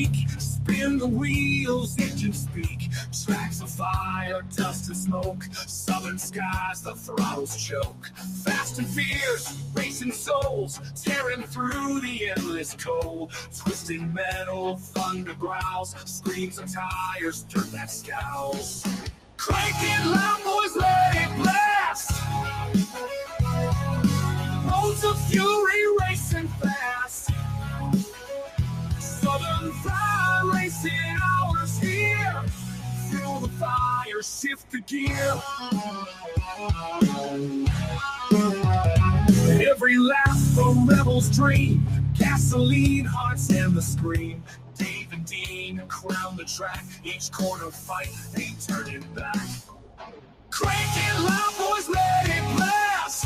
peak. Spin the wheels, engines speak. Tracks of fire, dust and smoke. Southern skies, the throttles choke. Fast and fierce, racing souls, tearing through the endless cold. Twisting metal, thunder growls. Screams of tires, dirt that scowls. Cranking loud, boys, let it blast. Roads of fury racing fast. Southern Fried Racing hours here. Fuel the fire, shift the gear. Every lap a rebel's dream. Gasoline, hearts, and the scream. Dave and Dean crown the track. Each corner fight, ain't turning back. Cranking loud, boys, let it blast.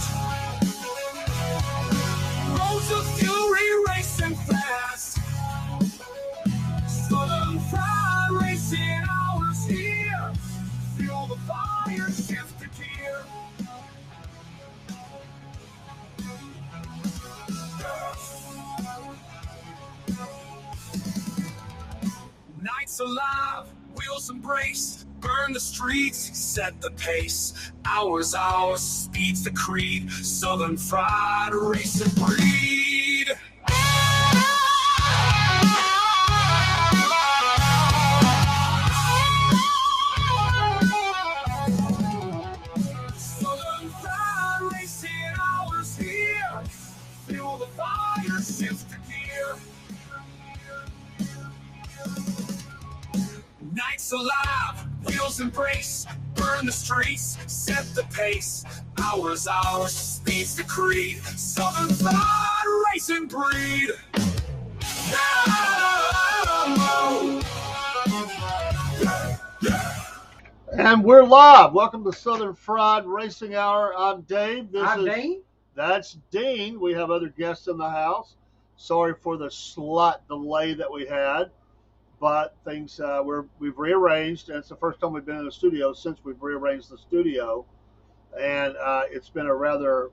Roads of fury racing fast. Southern Fried Racing hours here. Fuel the fire, shift the gear. Nights alive, wheels embrace. Burn the streets, set the pace. Hours, speed's the creed. Southern Fried Racing breed. Southern Fried Racing hours here. Fuel the fire, shift the gear. Nights alive, wheels embrace. Burn the streets, set the pace. Hours, speed's the creed. Southern Fried Racing breed. And we're live. Welcome to Southern Fried Racing Hour. I'm Dave. I'm Dean. That's Dean. We have other guests in the house. Sorry for the slight delay that we had, but things we've rearranged, and it's the first time we've been in the studio since we've rearranged the studio, and it's been a rather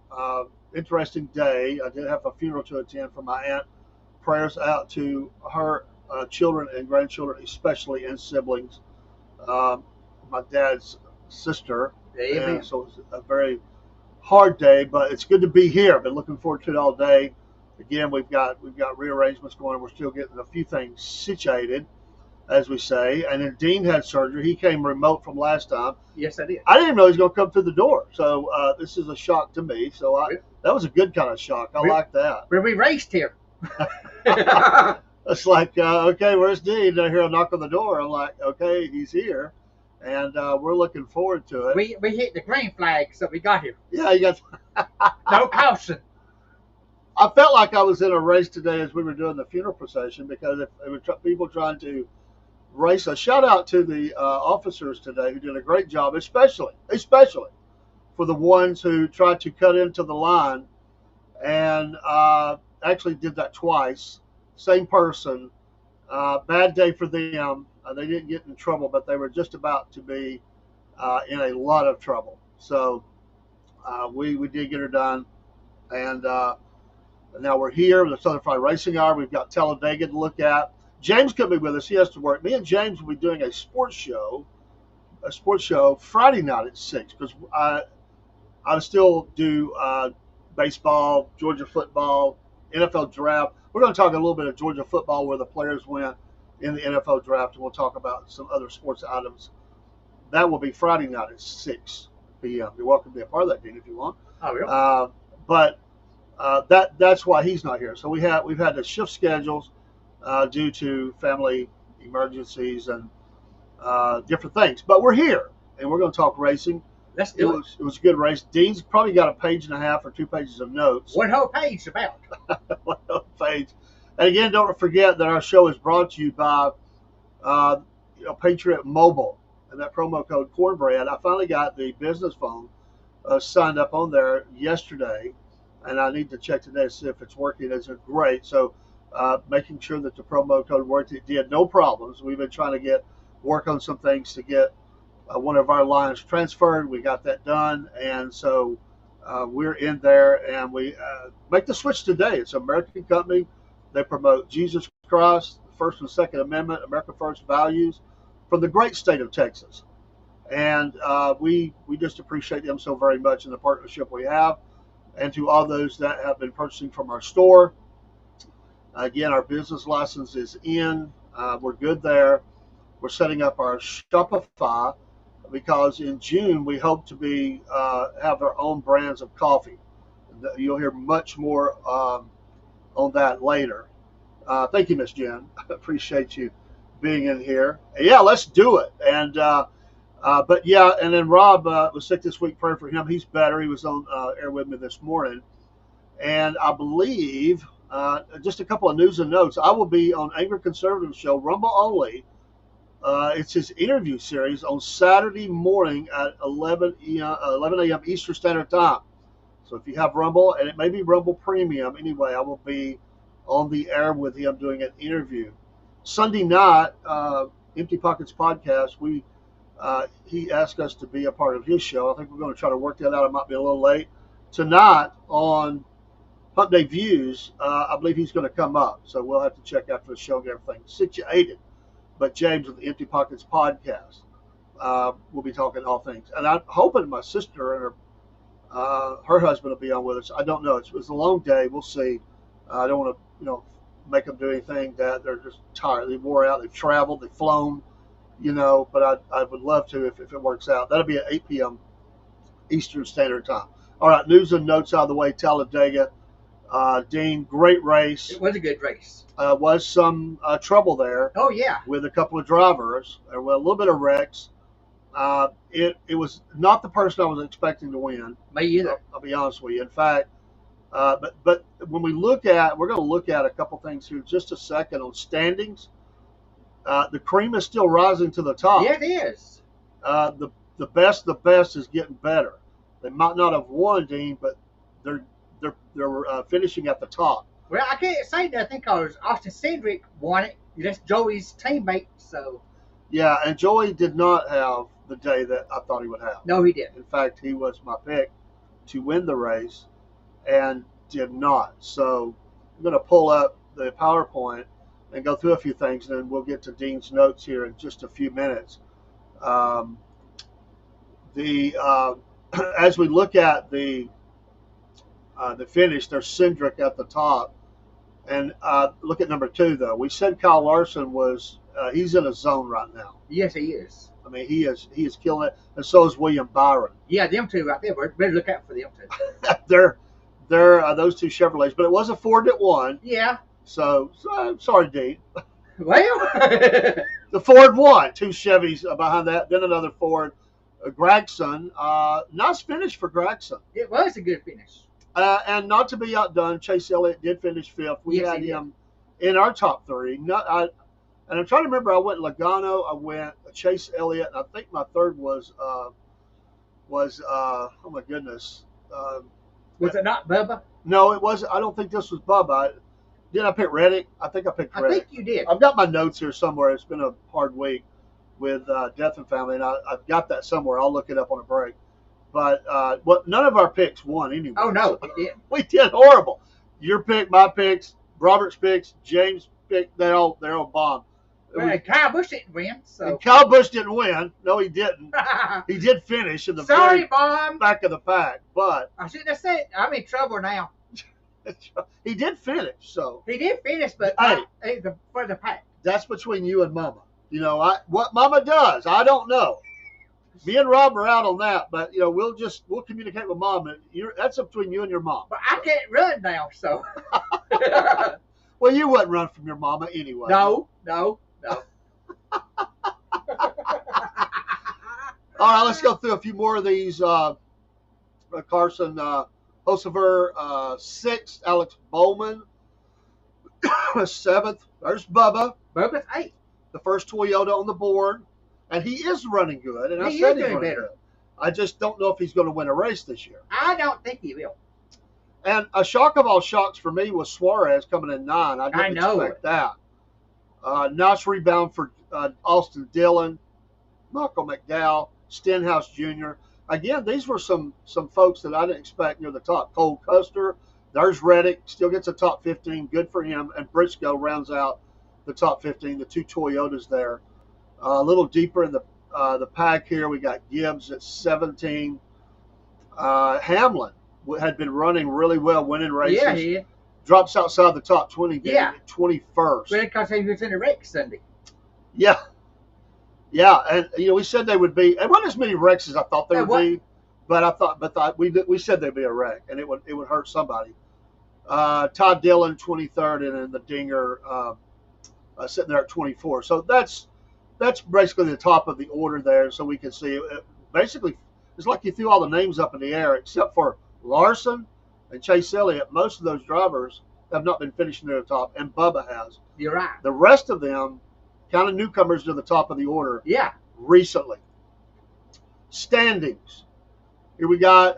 interesting day. I did have a funeral to attend for my aunt. Prayers out to her children and grandchildren, especially, and siblings. My dad's sister. Amen. So it's a very hard day, but it's good to be here. I've been looking forward to it all day. Again, we've got rearrangements going. We're still getting a few things situated, as we say. And then Dean had surgery. He came remote from last time. Yes, I did. I didn't even know he was going to come through the door. So this is a shock to me. So that was a good kind of shock. I like that. When we raced here. It's like, okay, where's Dean? I hear a knock on the door. I'm like, okay, he's here. And we're looking forward to it. We hit the green flag, so we got here. Yeah, you got no caution. I felt like I was in a race today as we were doing the funeral procession, because it were people trying to race. A shout out to the officers today who did a great job, especially for the ones who tried to cut into the line and actually did that twice. Same person. Bad day for them. They didn't get in trouble, but they were just about to be in a lot of trouble. So we did get her done, and now we're here with the Southern Fried Racing Hour. We've got Talladega to look at. James could be with us. He has to work. Me and James will be doing a sports show Friday night at 6, because I still do baseball, Georgia football, NFL draft. We're going to talk a little bit of Georgia football, where the players went in the NFL draft, and we'll talk about some other sports items. That will be Friday night at 6 p.m. You're welcome to be a part of that, Dean, if you want. Oh, yeah. But that's why he's not here. So we've had to shift schedules due to family emergencies and different things. But we're here, and we're going to talk racing. Let's do it. It was a good race. Dean's probably got a page and a half or 2 pages of notes. One whole page about. One whole page. And again, don't forget that our show is brought to you by Patriot Mobile, and that promo code Cornbread. I finally got the business phone signed up on there yesterday, and I need to check today to see if it's working. It's great. So making sure that the promo code worked. It did, no problems. We've been trying to work on some things to get one of our lines transferred. We got that done, and so we're in there, and we make the switch today. It's an American company. They promote Jesus Christ, First and Second Amendment, America First values from the great state of Texas. And we just appreciate them so very much in the partnership we have. And to all those that have been purchasing from our store, again, our business license is in. We're good there. We're setting up our Shopify because in June we hope to be have our own brands of coffee. You'll hear much more on that later. Thank you, Miss Jen. I appreciate you being in here. Yeah, let's do it. And but yeah, and then Rob was sick this week. Pray for him. He's better. He was on air with me this morning, and I believe just a couple of news and notes. I will be on Angry Conservative Show, Rumble only. It's his interview series on Saturday morning at 11 a.m. Eastern Standard Time. So if you have Rumble, and it may be Rumble Premium, anyway, I will be on the air with him doing an interview. Sunday night, Empty Pockets Podcast, he asked us to be a part of his show. I think we're going to try to work that out. It might be a little late. Tonight on Hump Day Views, I believe he's going to come up. So we'll have to check after the show and get everything situated. But James with the Empty Pockets Podcast will be talking all things. And I'm hoping my sister and her husband will be on with us. I don't know. It's a long day. We'll see. I don't want to, make them do anything that they're just tired. They wore out. They've traveled. They've flown, but I would love to if it works out. That'll be at 8 p.m. Eastern Standard Time. All right, news and notes out of the way. Talladega. Dean, great race. It was a good race. Was some trouble there. Oh, yeah. With a couple of drivers. There were a little bit of wrecks. It was not the person I was expecting to win. Me either. I'll be honest with you. In fact, but when we're going to look at a couple things here in just a second on standings. The cream is still rising to the top. Yeah, it is. The best is getting better. They might not have won, Dean, but they're finishing at the top. Well, I can't say nothing because Austin Cindric won it. That's Joey's teammate, so. Yeah, and Joey did not have the day that I thought he would have. No, he didn't. In fact, he was my pick to win the race and did not. So I'm going to pull up the PowerPoint and go through a few things, and then we'll get to Dean's notes here in just a few minutes. As we look at the finish, there's Cindric at the top. And look at number 2, though. We said Kyle Larson was he's in a zone right now. Yes, he is. I mean, he is killing it, and so is William Byron. Yeah, them two right there. We better look out for them two. they're those two Chevrolets, but it was a Ford that won. Yeah. So sorry, Dean. Well, the Ford won. 2 Chevys behind that, then another Ford. Gragson, nice finish for Gragson. it was a good finish. And not to be outdone, Chase Elliott did finish 5th. We Yes, had he him in our top 3. And I'm trying to remember. I went Logano. I went Chase Elliott, and I think my third was oh my goodness. Was it not Bubba? No, it wasn't. I don't think this was Bubba. Did I pick Reddick? I think I picked I Reddick. think you did. I've got my notes here somewhere. It's been a hard week with Death and Family, and I've got that somewhere. I'll look it up on a break. But none of our picks won anyway. Oh, no, it didn't. We did horrible. Your pick, my picks, Robert's picks, James' pick, they're all bombed. Well, Kyle Busch didn't win, so. And Kyle Busch didn't win. No, he didn't. He did finish in the Sorry, very Mom. back of the pack, but I shouldn't have said I'm in trouble now. he did finish. So He did finish, but Hey. for the pack. that's between you and Mama. What Mama does, I don't know. Me and Rob are out on that, but we'll communicate with Mom. And that's up between you and your mom. But I can't run now, so. Well, you wouldn't run from your mama anyway. No. All right, let's go through a few more of these. Carson Hocevar, 6th. Alex Bowman, 7th. There's Bubba, Bubba's 8th. the first Toyota on the board. And he is running good. And I He said is he's doing running better. good. I just don't know if he's going to win a race this year. I don't think he will. And a shock of all shocks for me was Suarez coming in 9. I didn't expect that. Nice rebound for Austin Dillon, Michael McDowell, Stenhouse Jr. Again, these were some folks that I didn't expect near the top. Cole Custer, there's Reddick, still gets a top 15. Good for him. And Briscoe rounds out the top 15. The two Toyotas there. A little deeper in the pack here, we got Gibbs at 17. Hamlin had been running really well, winning races. Yeah, he is. Drops outside the top 20. Yeah. 21st. Because he was in a wreck Sunday. Yeah. Yeah, and we said they would be. It wasn't as many wrecks as I thought they would be, but we said they'd be a wreck, and it would hurt somebody. Todd Dillon 23rd, and then the Dinger sitting there at 24. So that's basically the top of the order there. So we can see it. Basically, it's like you threw all the names up in the air except for Larson and Chase Elliott. Most of those drivers have not been finishing near the top, and Bubba has. You're right. The rest of them, kind of newcomers to the top of the order. Yeah. Recently. Standings. Here we got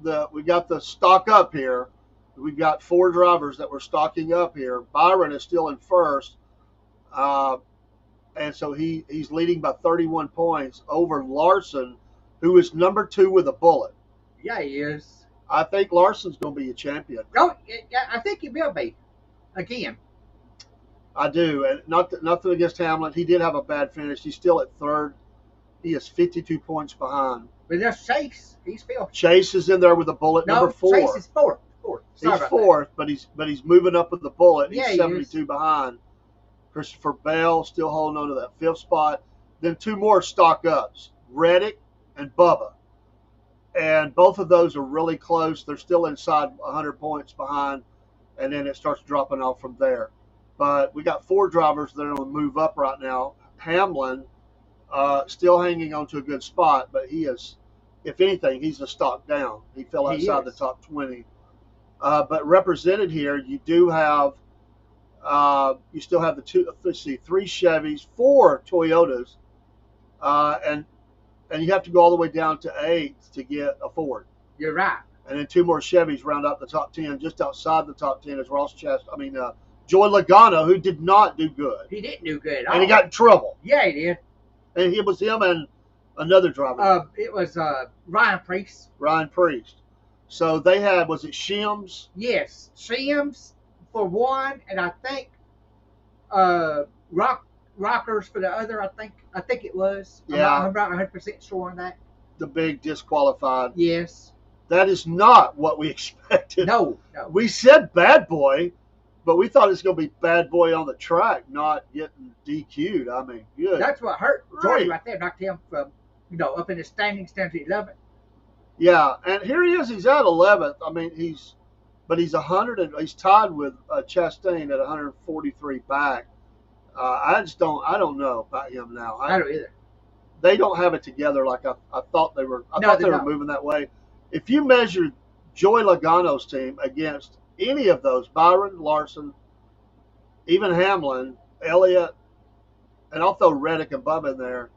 the stock up here. We've got 4 drivers that were stocking up here. Byron is still in first, and so he's leading by 31 points over Larson, who is number 2 with a bullet. Yeah, he is. I think Larson's going to be a champion. Oh, yeah, I think he will be again. I do, and nothing against Hamlin. He did have a bad finish. He's still at 3rd. He is 52 points behind. But there's Chase. He's still. Chase is in there with a bullet, number 4. Chase is 4th. He's 4th, but he's moving up with the bullet. Yeah, He's 72 behind. Christopher Bell still holding on to that 5th spot. Then 2 more stock ups, Reddick and Bubba. And both of those are really close. They're still inside 100 points behind, and then it starts dropping off from there. But we got 4 drivers that are on the move up right now. Hamlin still hanging on to a good spot, but he is, if anything, he's a stock down. He fell outside the top 20. But represented here, you do have, you still have the 3 Chevys, 4 Toyotas, and you have to go all the way down to 8th to get a Ford. You're right. And then 2 more Chevys round out the top 10. Just outside the top 10 is Joey Logano, who did not do good. He didn't do good at all. And he got in trouble. Yeah, he did. And it was him and another driver. It was Ryan Priest. Ryan Priest. So they had, was it Shims? Yes, Shims for one, and I think Rockers for the other. I think it was. Yeah. I'm not 100% sure on that. The big disqualified. Yes. That is not what we expected. No. We said bad boy, but we thought it was going to be bad boy on the track, not getting DQ'd. I mean, good. That's what hurt Jordy Right. right there. Knocked him from, up in the standings down to 11th. Yeah, and here he is. He's at 11th. I mean, he's 100 and he's tied with Chastain at 143 back. I don't know about him now. I don't either. They don't have it together like I thought they were. I No, thought they they were don't. moving that way. If you measure Joey Logano's team against any of those, Byron, Larson, even Hamlin, Elliott, and I'll throw Reddick and Bubba in there,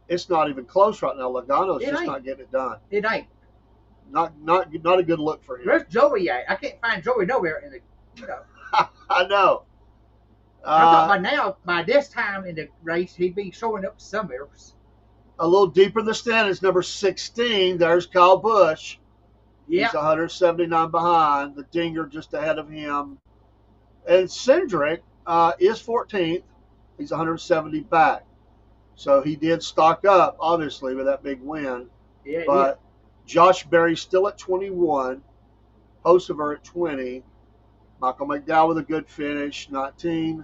it's not even close right now. Logano's It just ain't. not getting it done. It ain't. Not a good look for him. Where's Joey at? I can't find Joey nowhere in the. I know. I thought by now, by this time in the race, he'd be showing up somewhere. A little deeper in the standings, number 16. There's Kyle Busch. Yeah. He's 179 behind. The Dinger just ahead of him. And Cindric is 14th. He's 170 back. So he did stock up, obviously, with that big win. Yeah. But Josh Berry's still at 21. Hocevar at 20. Michael McDowell with a good finish, 19.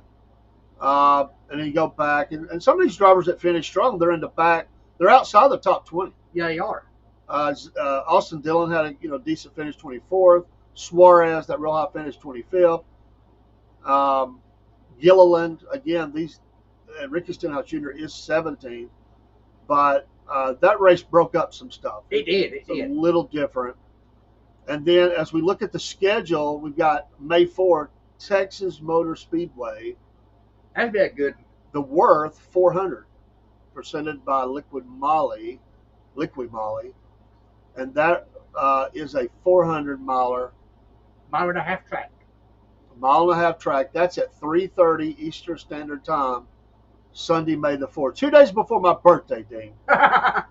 And then you go back. And some of these drivers that finish strong, they're in the back. They're outside the top 20. Yeah, they are. Austin Dillon had a decent finish, 24th. Suarez, that real high finish, 25th. Gilliland, again, and Ricky Stenhouse Jr. is 17th. But that race broke up some stuff. It did. It's a little different. And then as we look at the schedule, we've got May 4th, Texas Motor Speedway. That'd be a good. The Worth 400, presented by Liqui Moly. And that is a 400-miler. Mile and a half track. Mile and a half track. That's at 3:30 Eastern Standard Time, Sunday, May the 4th. 2 days before my birthday, Dean. I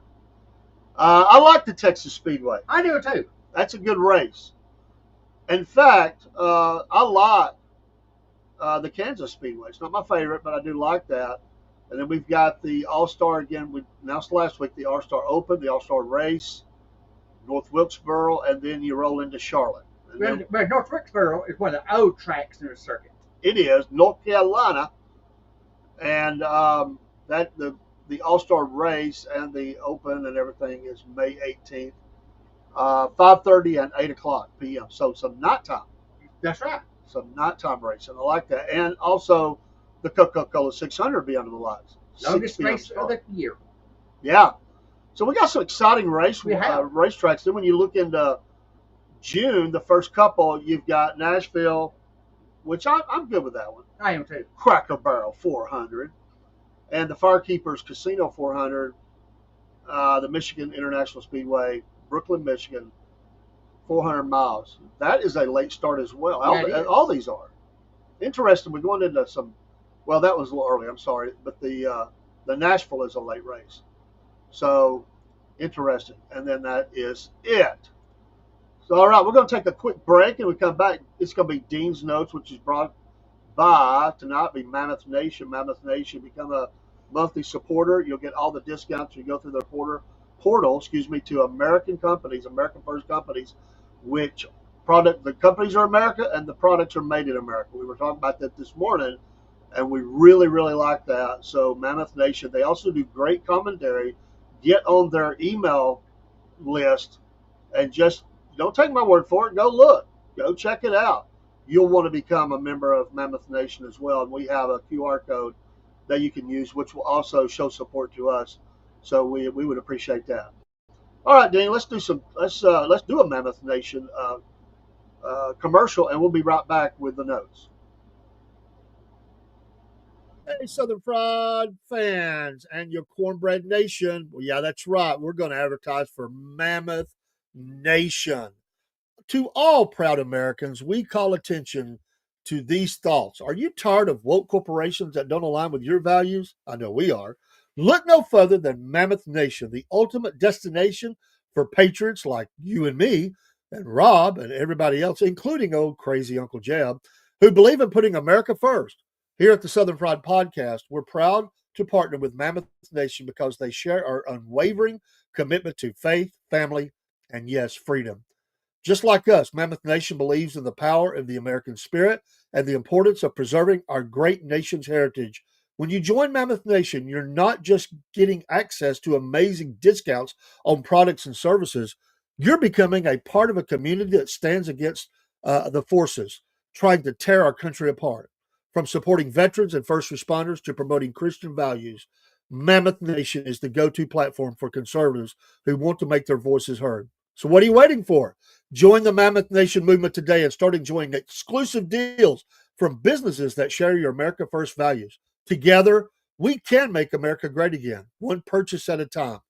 like the Texas Speedway. I do too. That's a good race. In fact, I like the Kansas Speedway. It's not my favorite, but I do like that. And then we've got the All-Star again. We announced last week the All-Star Open, the All-Star Race, North Wilkesboro, and then you roll into Charlotte. Well, North Wilkesboro is one of the old tracks in the circuit. It is North Carolina, and that the All-Star Race and the Open and everything is May 18th, 5:30 and 8 o'clock p.m. So some nighttime. That's right. Some nighttime racing. I like that. And also the Coca-Cola 600 be under the lights. Longest race of the year. Yeah. So we got some exciting racetracks. Then when you look into June, the first couple, you've got Nashville, which I'm good with that one. I am too. Cracker Barrel 400. And the Firekeepers Casino 400, the Michigan International Speedway, Brooklyn, Michigan, 400 miles. That is a late start as well. All these are. Interesting. We're going into some, well, that was a little early, I'm sorry, but the Nashville is a late race. So, interesting. And then that is it. So, all right, we're going to take a quick break, and we come back. It's going to be Dean's Notes, which is brought by tonight be Mammoth Nation. Mammoth Nation, become a monthly supporter. You'll get all the discounts. You go through their portal, to American companies, American first companies, which the companies are America and the products are made in America. We were talking about that this morning, and we really, really like that. So Mammoth Nation, they also do great commentary. Get on their email list and just don't take my word for it. Go look. Go check it out. You'll want to become a member of Mammoth Nation as well. And we have a QR code that you can use, which will also show support to us. So we would appreciate that. All right, Dean, let's do a Mammoth Nation commercial, and we'll be right back with the notes. Hey, Southern Fried fans and your Cornbread Nation. Well, yeah, that's right. We're going to advertise for Mammoth Nation. To all proud Americans, we call attention to these thoughts. Are you tired of woke corporations that don't align with your values? I know we are. Look no further than Mammoth Nation, the ultimate destination for patriots like you and me and Rob and everybody else, including old crazy Uncle Jeb, who believe in putting America first. Here at the Southern Fried Podcast, we're proud to partner with Mammoth Nation because they share our unwavering commitment to faith, family, and yes, freedom. Just like us, Mammoth Nation believes in the power of the American spirit and the importance of preserving our great nation's heritage. When you join Mammoth Nation, you're not just getting access to amazing discounts on products and services. You're becoming a part of a community that stands against the forces trying to tear our country apart. From supporting veterans and first responders to promoting Christian values, Mammoth Nation is the go-to platform for conservatives who want to make their voices heard. So what are you waiting for? Join the Mammoth Nation movement today and start enjoying exclusive deals from businesses that share your America First values. Together, we can make America great again, one purchase at a time.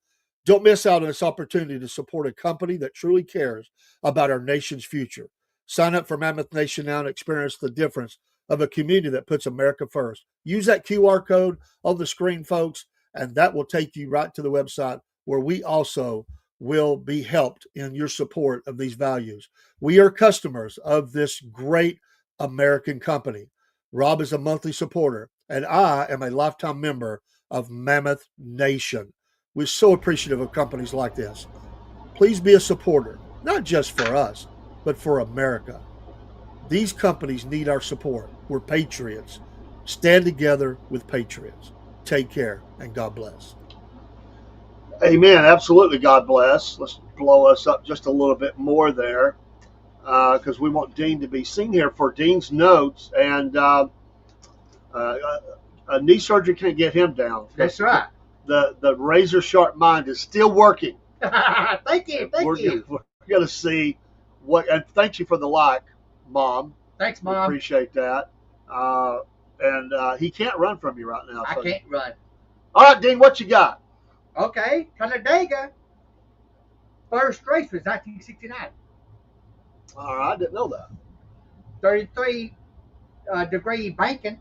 Don't miss out on this opportunity to support a company that truly cares about our nation's future. Sign up for Mammoth Nation now and experience the difference of a community that puts America first. Use that QR code on the screen, folks, and that will take you right to the website where we also will be helped in your support of these values. We are customers of this great American company. Rob is a monthly supporter, and I am a lifetime member of Mammoth Nation. We're so appreciative of companies like this. Please be a supporter, not just for us, but for America. These companies need our support. We're patriots. Stand together with patriots. Take care, and God bless. Amen. Absolutely. God bless. Let's blow us up just a little bit more there because we want Dean to be seen here for Dean's Notes. And knee surgery can't get him down. That's right. The razor sharp mind is still working. Thank you. We're going to see what, and thank you for the like, Mom. Thanks, Mom. We appreciate that. And he can't run from you right now. I can't run. All right, Dean, what you got? Okay, Talladega. First race was 1969. All right, I didn't know that. 33 degree banking.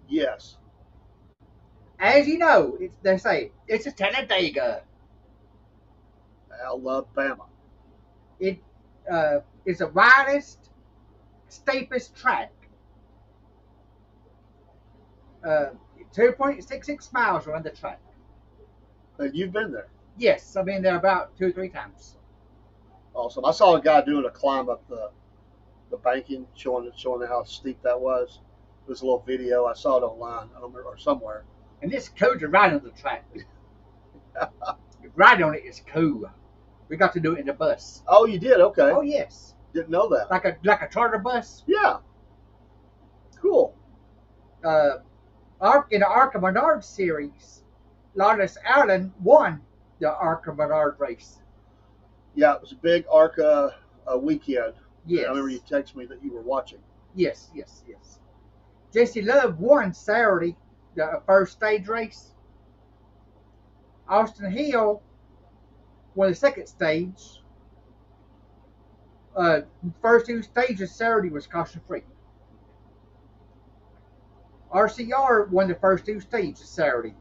Yes. As you know, they say it's a Talladega. Alabama. It is the widest, steepest track 2.66 miles around the track. And you've been there. Yes, I've been there about 2 or 3 times. Awesome. I saw a guy doing a climb up the banking, showing how steep that was. It was a little video. I saw it online. I don't remember, or somewhere. And it's cool to ride on the track. Ride on it is cool. We got to do it in the bus. Oh, you did? Okay. Oh yes, Didn't know that. like a charter bus. Yeah. Cool. In the Arca Menard series, Lawless Allen won the Arca Menard race. Yeah, it was a big ARCA weekend. Yes. I remember you texted me that you were watching. Yes. Jesse Love won Saturday, the first stage race. Austin Hill won the second stage. First 2 stages Saturday was caution free. RCR won the first 2 stages Saturday.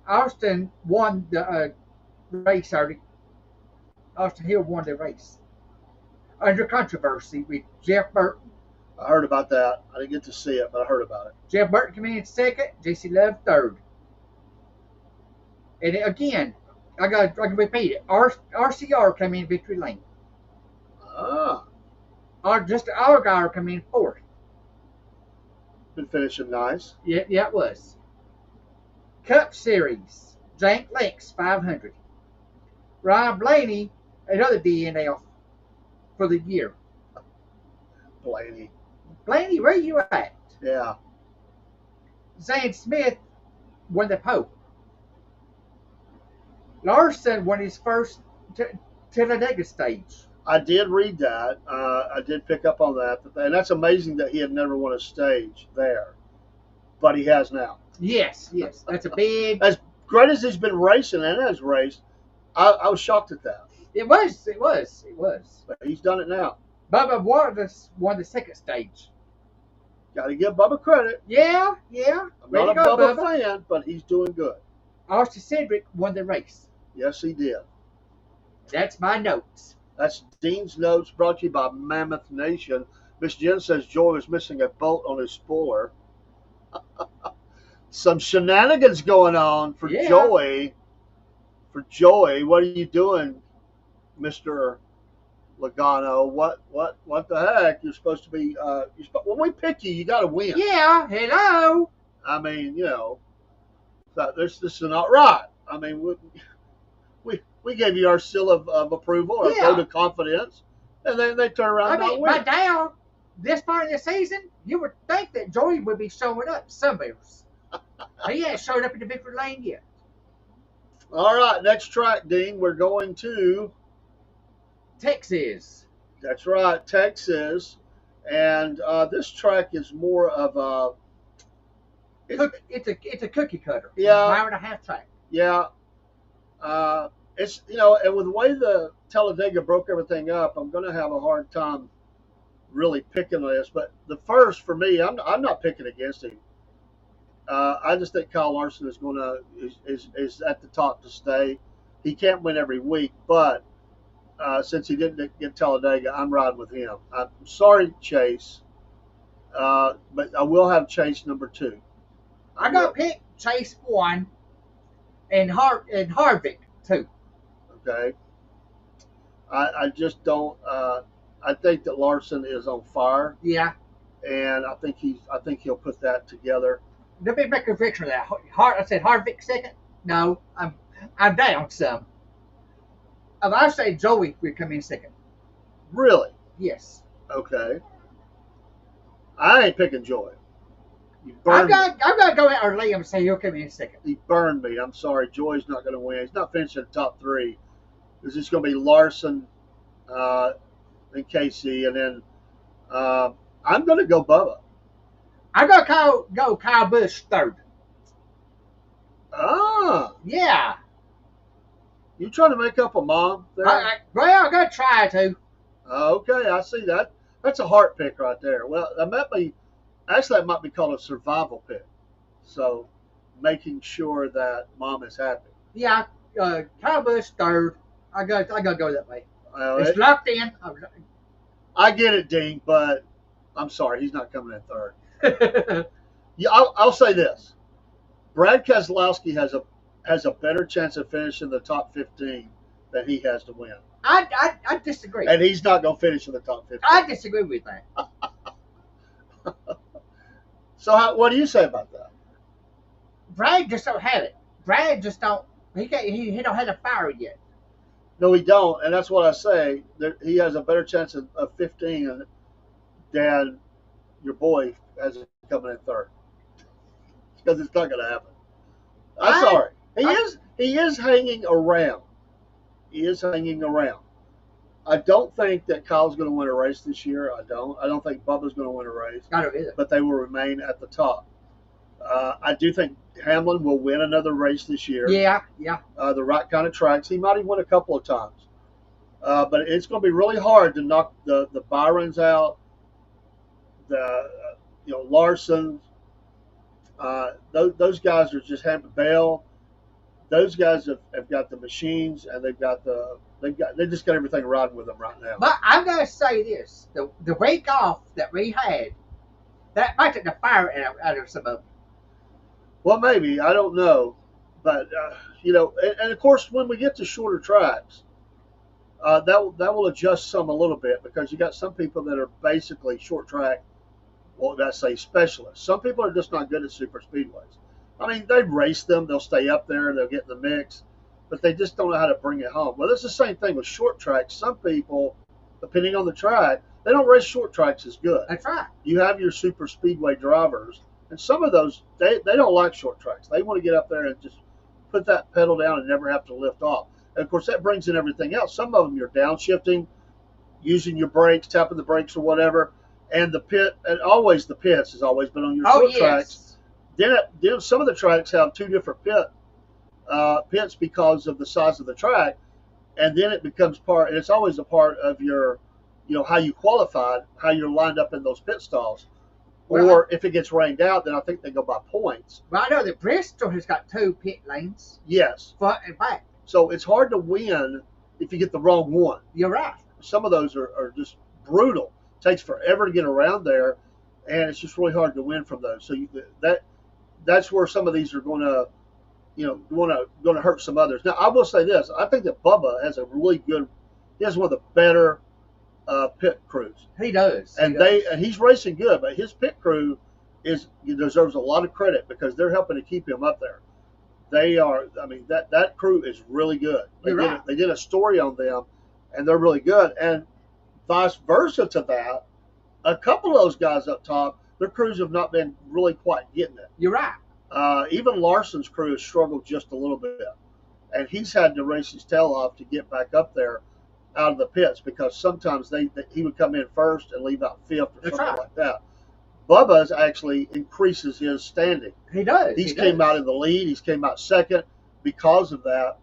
Austin won the race Saturday. Austin Hill won the race. Under controversy with Jeff Burton. I heard about that. I didn't get to see it, but I heard about it. Jeff Burton came in second, Jesse Love third. And again, I can repeat it. RCR came in victory lane. Ah. Just Allgaier came in fourth. Been finishing nice. Yeah, it was. Cup Series, Jank Links 500. Ryan Blaney, another DNF for the year. Blaney. Blaney, where you at? Yeah. Zane Smith won the Pope. Larson won his first Talladega stage. I did read that. I did pick up on that. And that's amazing that he had never won a stage there. But he has now. Yes. That's a big... As great as he's been racing and has raced, I was shocked at that. It was. But he's done it now. Bubba Waters won the second stage. Got to give Bubba credit. Yeah. I'm not a Bubba fan, but he's doing good. Austin Cedric won the race. Yes, he did. That's my notes. That's Dean's Notes, brought to you by Mammoth Nation. Miss Jen says Joy is missing a bolt on his spoiler. Some shenanigans going on for Joey. For Joey, what are you doing, Mr. Logano? What the heck? You're supposed to be. When we pick you, you got to win. Yeah. Hello. I mean, this is not right. I mean, we gave you our seal of approval, our vote of confidence, and then they turn around and not win. But now, this part of the season, you would think that Joey would be showing up somewhere. He ain't showed up in the victory lane yet. All right, next track, Dean. We're going to Texas. That's right, Texas. And this track is more of a... It's a cookie cutter. Yeah. Mile and a half track. Yeah. It's, and with the way the Talladega broke everything up, I'm going to have a hard time really picking this. But the first, for me, I'm not picking against him. I just think Kyle Larson is at the top to stay. He can't win every week, but since he didn't get Talladega, I'm riding with him. I'm sorry, Chase, but I will have Chase number 2. I got picked Chase 1 and Harvick 2. Okay. I just don't. I think that Larson is on fire. Yeah. And I think he'll put that together. Let me make a correction of that. I said Harvick second. No, I'm down some. I say Joey will come in second. Really? Yes. Okay. I ain't picking Joey. I'm gonna go out or Liam and say he'll come in second. He burned me. I'm sorry. Joey's not going to win. He's not finishing the top 3. It's just going to be Larson, and Casey, and then I'm going to go Bubba. I'm gonna go Kyle Busch third. Ah. Yeah. You trying to make up a mom there? Well, I'm gonna try to. Okay, I see that. That's a heart pick right there. Well, that might be called a survival pick. So, making sure that mom is happy. Yeah, Kyle Busch third. I gotta go that way. It's locked in. I get it, Dean, but I'm sorry, he's not coming in third. Yeah, I'll say this: Brad Keselowski has a better chance of finishing the top 15 than he has to win, I disagree. and he's not going to finish in the top 15. I disagree with that. So, what do you say about that? Brad just don't have it. Brad just don't. He don't have the fire yet. No, he don't, and that's what I say. That he has a better chance of 15 than your boy has coming in third, because it's not going to happen. I'm sorry. He is hanging around. He is hanging around. I don't think that Kyle's going to win a race this year. I don't think Bubba's going to win a race. I don't either. But they will remain at the top. I do think Hamlin will win another race this year. Yeah. The right kind of tracks. He might even win a couple of times. But it's going to be really hard to knock the Byrons out, the Larsons. Those guys are just Bell. Those guys have got the machines, and they just got everything riding with them right now. But I'm going to say this: the week off that we had, that might take the fire out of some of them. Well, maybe, I don't know, but and of course when we get to shorter tracks, that will adjust some a little bit, because you got some people that are basically short track, well, let's say specialists. Some people are just not good at super speedways. I mean, they race them, they'll stay up there, they'll get in the mix, but they just don't know how to bring it home. Well, it's the same thing with short tracks. Some people, depending on the track, they don't race short tracks as good. That's right. You have your super speedway drivers, and some of those, they don't like short tracks. They want to get up there and just put that pedal down and never have to lift off. And of course, that brings in everything else. Some of them you're downshifting, using your brakes, tapping the brakes or whatever, and the pit, and always the pits has always been on your short tracks. Then some of the tracks have two different pits because of the size of the track, and then it becomes part, and it's always a part of your, how you qualified, how you're lined up in those pit stalls. Or if it gets rained out, then I think they go by points. Well, I know that Bristol has got 2 pit lanes. Yes. Front and back. So it's hard to win if you get the wrong one. You're right. Some of those are just brutal. It takes forever to get around there, and it's just really hard to win from those. So that's where some of these are going to hurt some others. Now, I will say this: I think that Bubba has he has one of the better pit crews. He does. And he's racing good, but his pit crew deserves a lot of credit, because they're helping to keep him up there. They are. I mean, that crew is really good. They did a story on them, and they're really good. And vice versa to that, a couple of those guys up top, their crews have not been really quite getting it. You're right. Even Larson's crew has struggled just a little bit, and he's had to race his tail off to get back up there out of the pits, because sometimes he would come in first and leave out fifth or something like that. Bubba's actually increases his standing. He does. He came out in the lead. He's came out second because of that,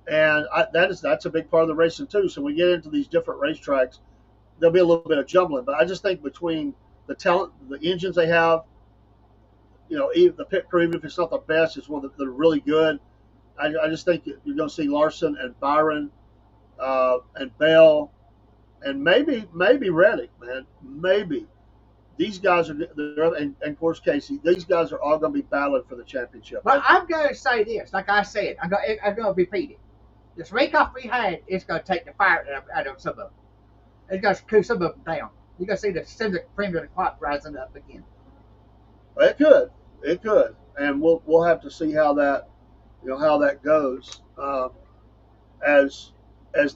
and that's a big part of the racing too. So when we get into these different racetracks, there'll be a little bit of jumbling. But I just think between the talent, the engines they have, even the pit crew, even if it's not the best, it's one that they're really good. I just think you're going to see Larson and Byron and Bell, and maybe Reddick, man, maybe. These guys and of course Casey. These guys are all going to be battling for the championship. But I'm going to say this, like I said, I'm going to repeat it. This week off we had, it's going to take the fire out of some of them. It's going to cool some of them down. You're going to see the Civic Premier crop rising up again. It could, and we'll have to see how that goes as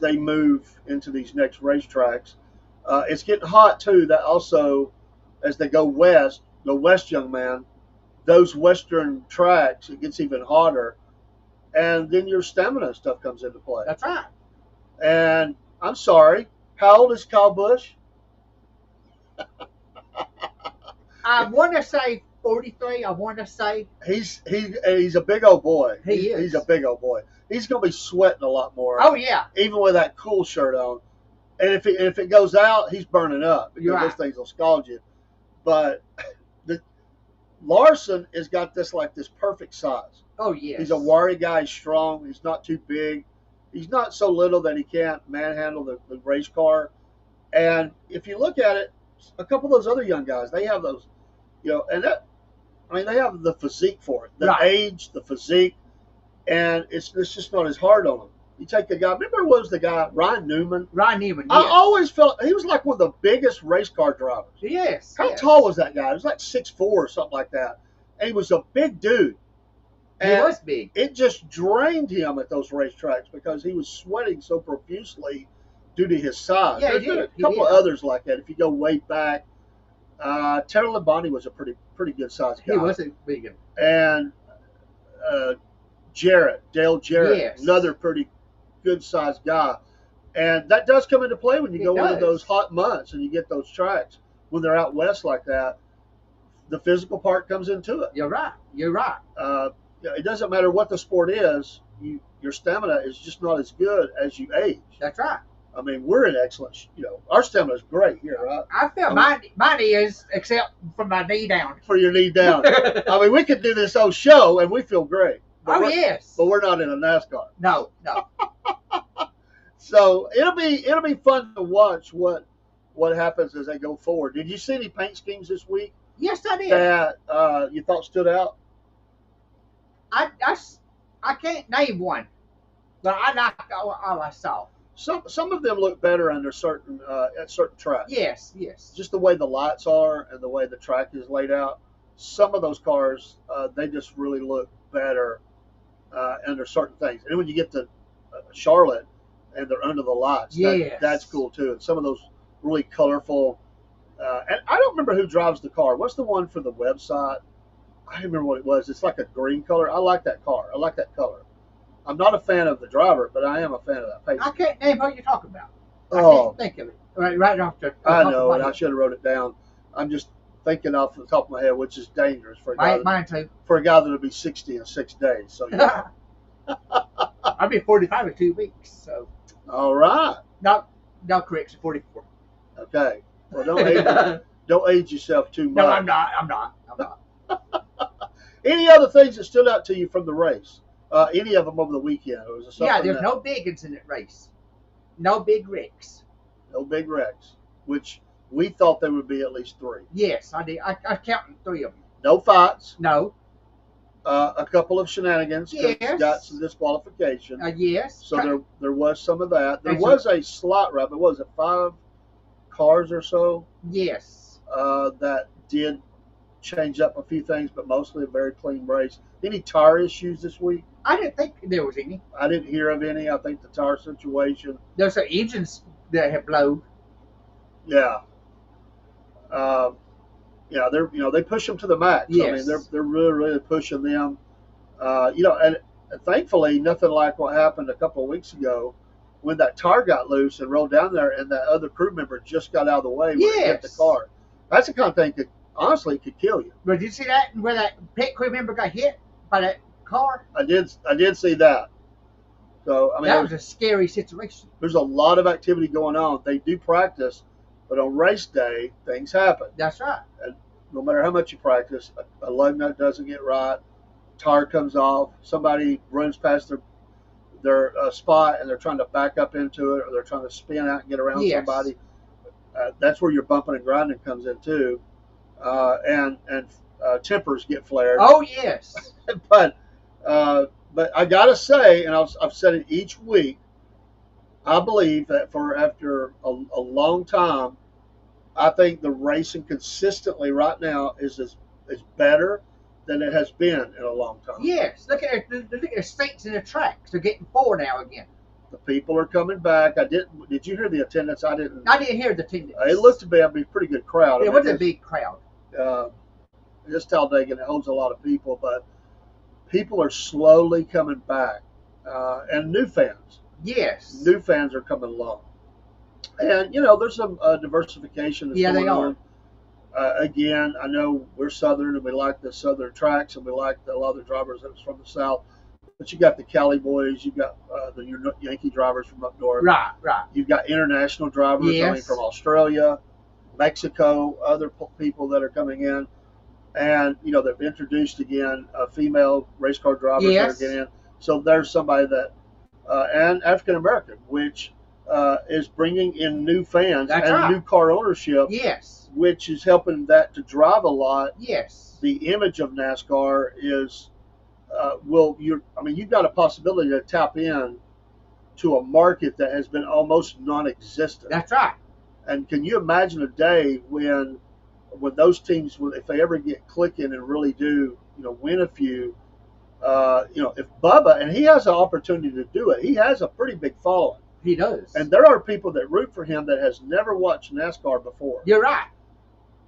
they move into these next racetracks. It's getting hot too. That also, as they go west, young man, those western tracks, it gets even hotter, and then your stamina stuff comes into play. That's right. And I'm sorry, how old is Kyle Busch? I want to say 43. I want to say he's a big old boy. He is. He's a big old boy. He's going to be sweating a lot more. Oh yeah. Even with that cool shirt on, and if it goes out, he's burning up, because those things will scald you. But Larson has got this perfect size. Oh yeah. He's a warrior guy. He's strong. He's not too big. He's not so little that he can't manhandle the race car. And if you look at it, a couple of those other young guys, they have those, and I mean, they have the physique for it, the Right. age, the physique, and it's just not as hard on them. You take a guy. Remember, who was the guy Ryan Newman? Ryan Newman. I Yes. always felt he was like one of the biggest race car drivers. Yes. How yes. tall was that guy? He was like 6'4" or something like that, and he was a big dude. He And was big. it just drained him at those racetracks because he was sweating so profusely due to his size. Yeah, There's he been did. a He couple did. of others like that. If you go way back, Terry Labonte was a pretty good sized guy. He was a big one. And Dale Jarrett, Yes. another pretty good sized guy. And that does come into play when you It go into does. those hot months and you get those tracks when they're out west like that. The physical part comes into it. You're right. You're right. It doesn't matter what the sport is. Your stamina is just not as good as you age. That's right. I mean, we're in excellent. Our stamina is great here, right? I feel mine is, except from my knee down. For your knee down. I mean, we could do this whole show and we feel great. Oh, yes. But we're not in a NASCAR. No. So it'll be fun to watch what happens as they go forward. Did you see any paint schemes this week Yes, I did. that you thought stood out? I can't name one, but I liked all I saw. Some of them look better under certain at certain tracks. Yes. Just the way the lights are and the way the track is laid out. Some of those cars they just really look better under certain things. And when you get to Charlotte and they're under the lights, Yes. that's cool too. And some of those really colorful. And I don't remember who drives the car. What's the one for the website? I don't remember what it was. It's like a green color. I like that car. I like that color. I'm not a fan of the driver, but I am a fan of that paint. I can't name what you're talking about. I Oh, can't think of it. Right off the I top know, of and my I head. should have wrote it down. I'm just thinking off the top of my head, which is dangerous for a guy, Mine too. that'll be 60 in 6 days. So, yeah. I'll be 45 in 2 weeks. So All right. no correction. 44. Okay. Well, don't age yourself too much. No, I'm not. Any other things that stood out to you from the race? Any of them over the weekend? Or was it Yeah, something there's that- no big ones in that race. No big wrecks. no big wrecks, which we thought there would be at least 3. Yes, I did. I counted 3 of them. No fights. No. A couple of shenanigans. Yes. Got some disqualification. Yes. So there was some of that. There There's was a slot run, but was it 5 cars or so Yes. that did change up a few things, but mostly a very clean race. Any tire issues this week? I didn't think there was any. I didn't hear of any. I think the tire situation, There's some engines that have blown. yeah. They push them to the max. I Yes. mean, they're really pushing them. And thankfully, nothing like what happened a couple of weeks ago when that tire got loose and rolled down there, and that other crew member just got out of the way when it hit the Yes. car. That's the kind of thing that honestly could kill you. But did you see that where that pit crew member got hit by that car? I did see that. So I mean, That was a scary situation. there's a lot of activity going on. They do practice, but on race day, things happen. That's right. No matter how much you practice, a lug nut doesn't get right, tire comes off, somebody runs past their spot and they're trying to back up into it, or they're trying to spin out and get around Yes. somebody. That's where your bumping and grinding comes in too, and tempers get flared. Oh yes. But I gotta say, and I've said it each week, I believe that after a long time, I think the racing consistently right now is better than it has been in a long time. Yes. Look at the stinks in the tracks. They're getting 4 now again. The people are coming back. Did you hear the attendance? I didn't. I didn't hear the attendance. It looked to be a pretty good crowd. It was a big crowd. This Talladega, it holds a lot of people, but people are slowly coming back, and new fans. Yes. New fans are coming along, and there's some diversification that's Yeah, going they are. on. Again, I know we're Southern and we like the Southern tracks, and we like a lot of the drivers that's from the South. But you got the Cali boys, you got the Yankee drivers from up north. Right. You've got international drivers, I mean, Yes. from Australia, Mexico, other people that are coming in. And, they've introduced again female race car drivers Yes. that are getting in. So there's somebody that, and African American, which is bringing in new fans That's and right. new car ownership, Yes. which is helping that to drive a lot. Yes. The image of NASCAR is, you've got a possibility to tap in to a market that has been almost non-existent. That's right. And can you imagine a day when those teams, if they ever get clicking and really do, win a few, if Bubba, and he has an opportunity to do it, he has a pretty big following. He does. And there are people that root for him that has never watched NASCAR before. You're right.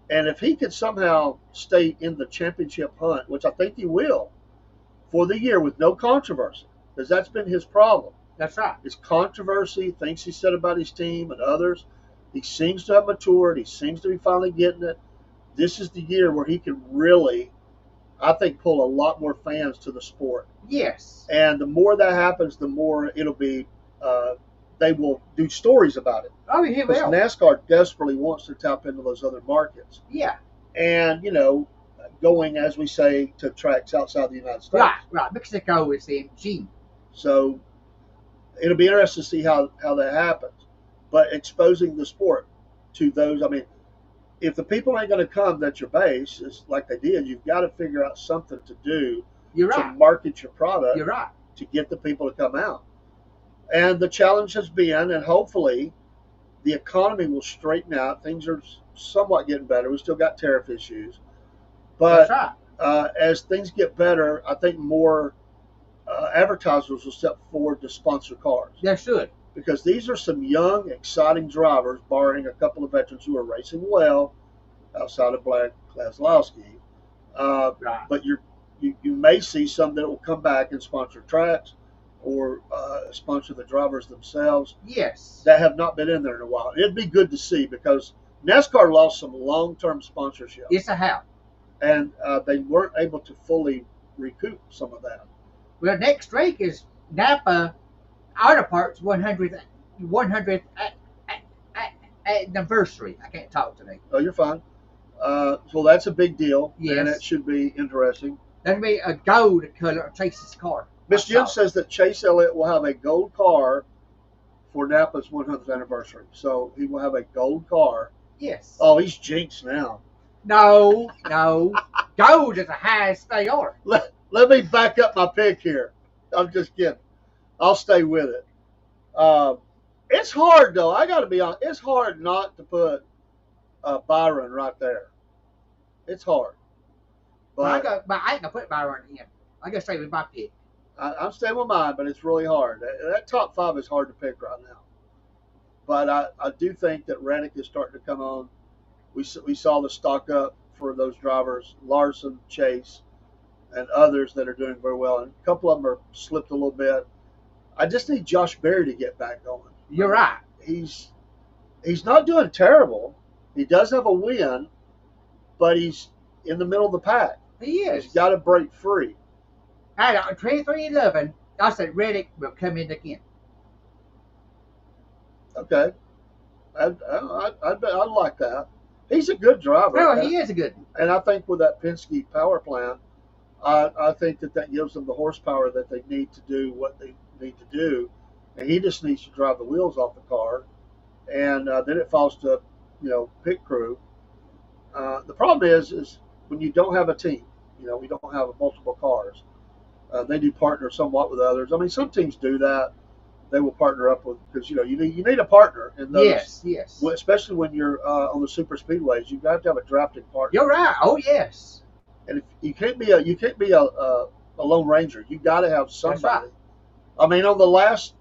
And if he could somehow stay in the championship hunt, which I think he will, for the year with no controversy, because that's been his problem. That's right. His controversy, things he said about his team and others. He seems to have matured. He seems to be finally getting it. This is the year where he can really, I think, pull a lot more fans to the sport. Yes. And the more that happens, the more it'll be, they will do stories about it. Oh, he Because will. NASCAR desperately wants to tap into those other markets. Yeah. And, going, as we say, to tracks outside the United States. Right. Mexico is in June. So it'll be interesting to see how that happens. But exposing the sport to those, if the people ain't going to come that's your base, is like they did, you've got to figure out something to do You're to right. market your product You're right. to get the people to come out. And the challenge has been, and hopefully the economy will straighten out. Things are somewhat getting better. We still got tariff issues. But That's right. as things get better, I think more advertisers will step forward to sponsor cars. They should. Because these are some young, exciting drivers, barring a couple of veterans who are racing well, outside of Blake Keselowski. Right. But you may see some that will come back and sponsor tracks or sponsor the drivers themselves Yes. that have not been in there in a while. It'd be good to see because NASCAR lost some long-term sponsorship. Yes, I have. And they weren't able to fully recoup some of that. Well, next week is Napa Auto Parts 100th anniversary. I can't talk today. Oh, you're fine. So that's a big deal, Yes. and it should be interesting. That'll be a gold color of Chase's car. Miss Jim That's all. says that Chase Elliott will have a gold car for Napa's 100th anniversary. So he will have a gold car. Yes. Oh, he's jinxed now. No. Gold is the highest they are. Let me back up my pick here. I'm just kidding. I'll stay with it. It's hard, though. I got to be honest. It's hard not to put Byron right there. It's hard. But I ain't gonna put Byron in. I gotta stay with my pick. I'm staying with mine, but it's really hard. That top five is hard to pick right now. But I do think that Reddick is starting to come on. We saw the stock up for those drivers, Larson, Chase, and others that are doing very well. And a couple of them are slipped a little bit. I just need Josh Berry to get back going. You're right. He's not doing terrible. He does have a win, but he's in the middle of the pack. He is. He's got to break free. At 23-11, I said Reddick will come in again. Okay. I'd like that. He's a good driver. Well, he is a good one. And I think with that Penske power plant, I think that gives them the horsepower that they need to do what they need to do. And he just needs to drive the wheels off the car. And then it falls to, pit crew. The problem is when you don't have a team, we don't have multiple cars. They do partner somewhat with others. I mean, some teams do that. They will partner up with, because, you need a partner in those. Yes. Especially when you're on the super speedways, you have to have a drafting partner. You're right. Oh, yes. And if you can't be a lone ranger. You got to have somebody. That's right. I mean, on the last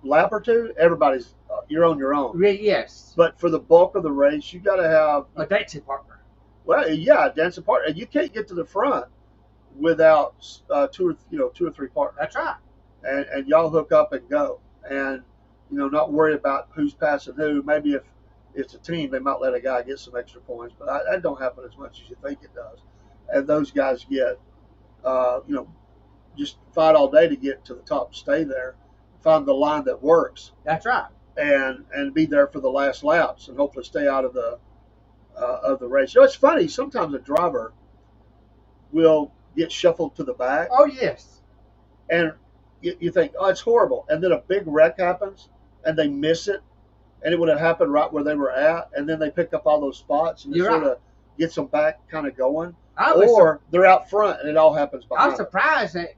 lap or two, everybody's you're on your own. Yes. But for the bulk of the race, you got to have A dancing partner. a dancing partner. And you can't get to the front without two or three partners. That's right. And y'all hook up and go, and not worry about who's passing who. Maybe if it's a team, they might let a guy get some extra points, but that don't happen as much as you think it does. And those guys get, just fight all day to get to the top, stay there, find the line that works, That's right. and be there for the last laps, and hopefully stay out of the race. It's funny. Sometimes a driver will get shuffled to the back, Oh, yes. and you think, oh, it's horrible. And then a big wreck happens, and they miss it, and it would have happened right where they were at, and then they pick up all those spots and it You're sort right. of gets them back kind of going. I was, Or they're out front and it all happens I behind was them. surprised that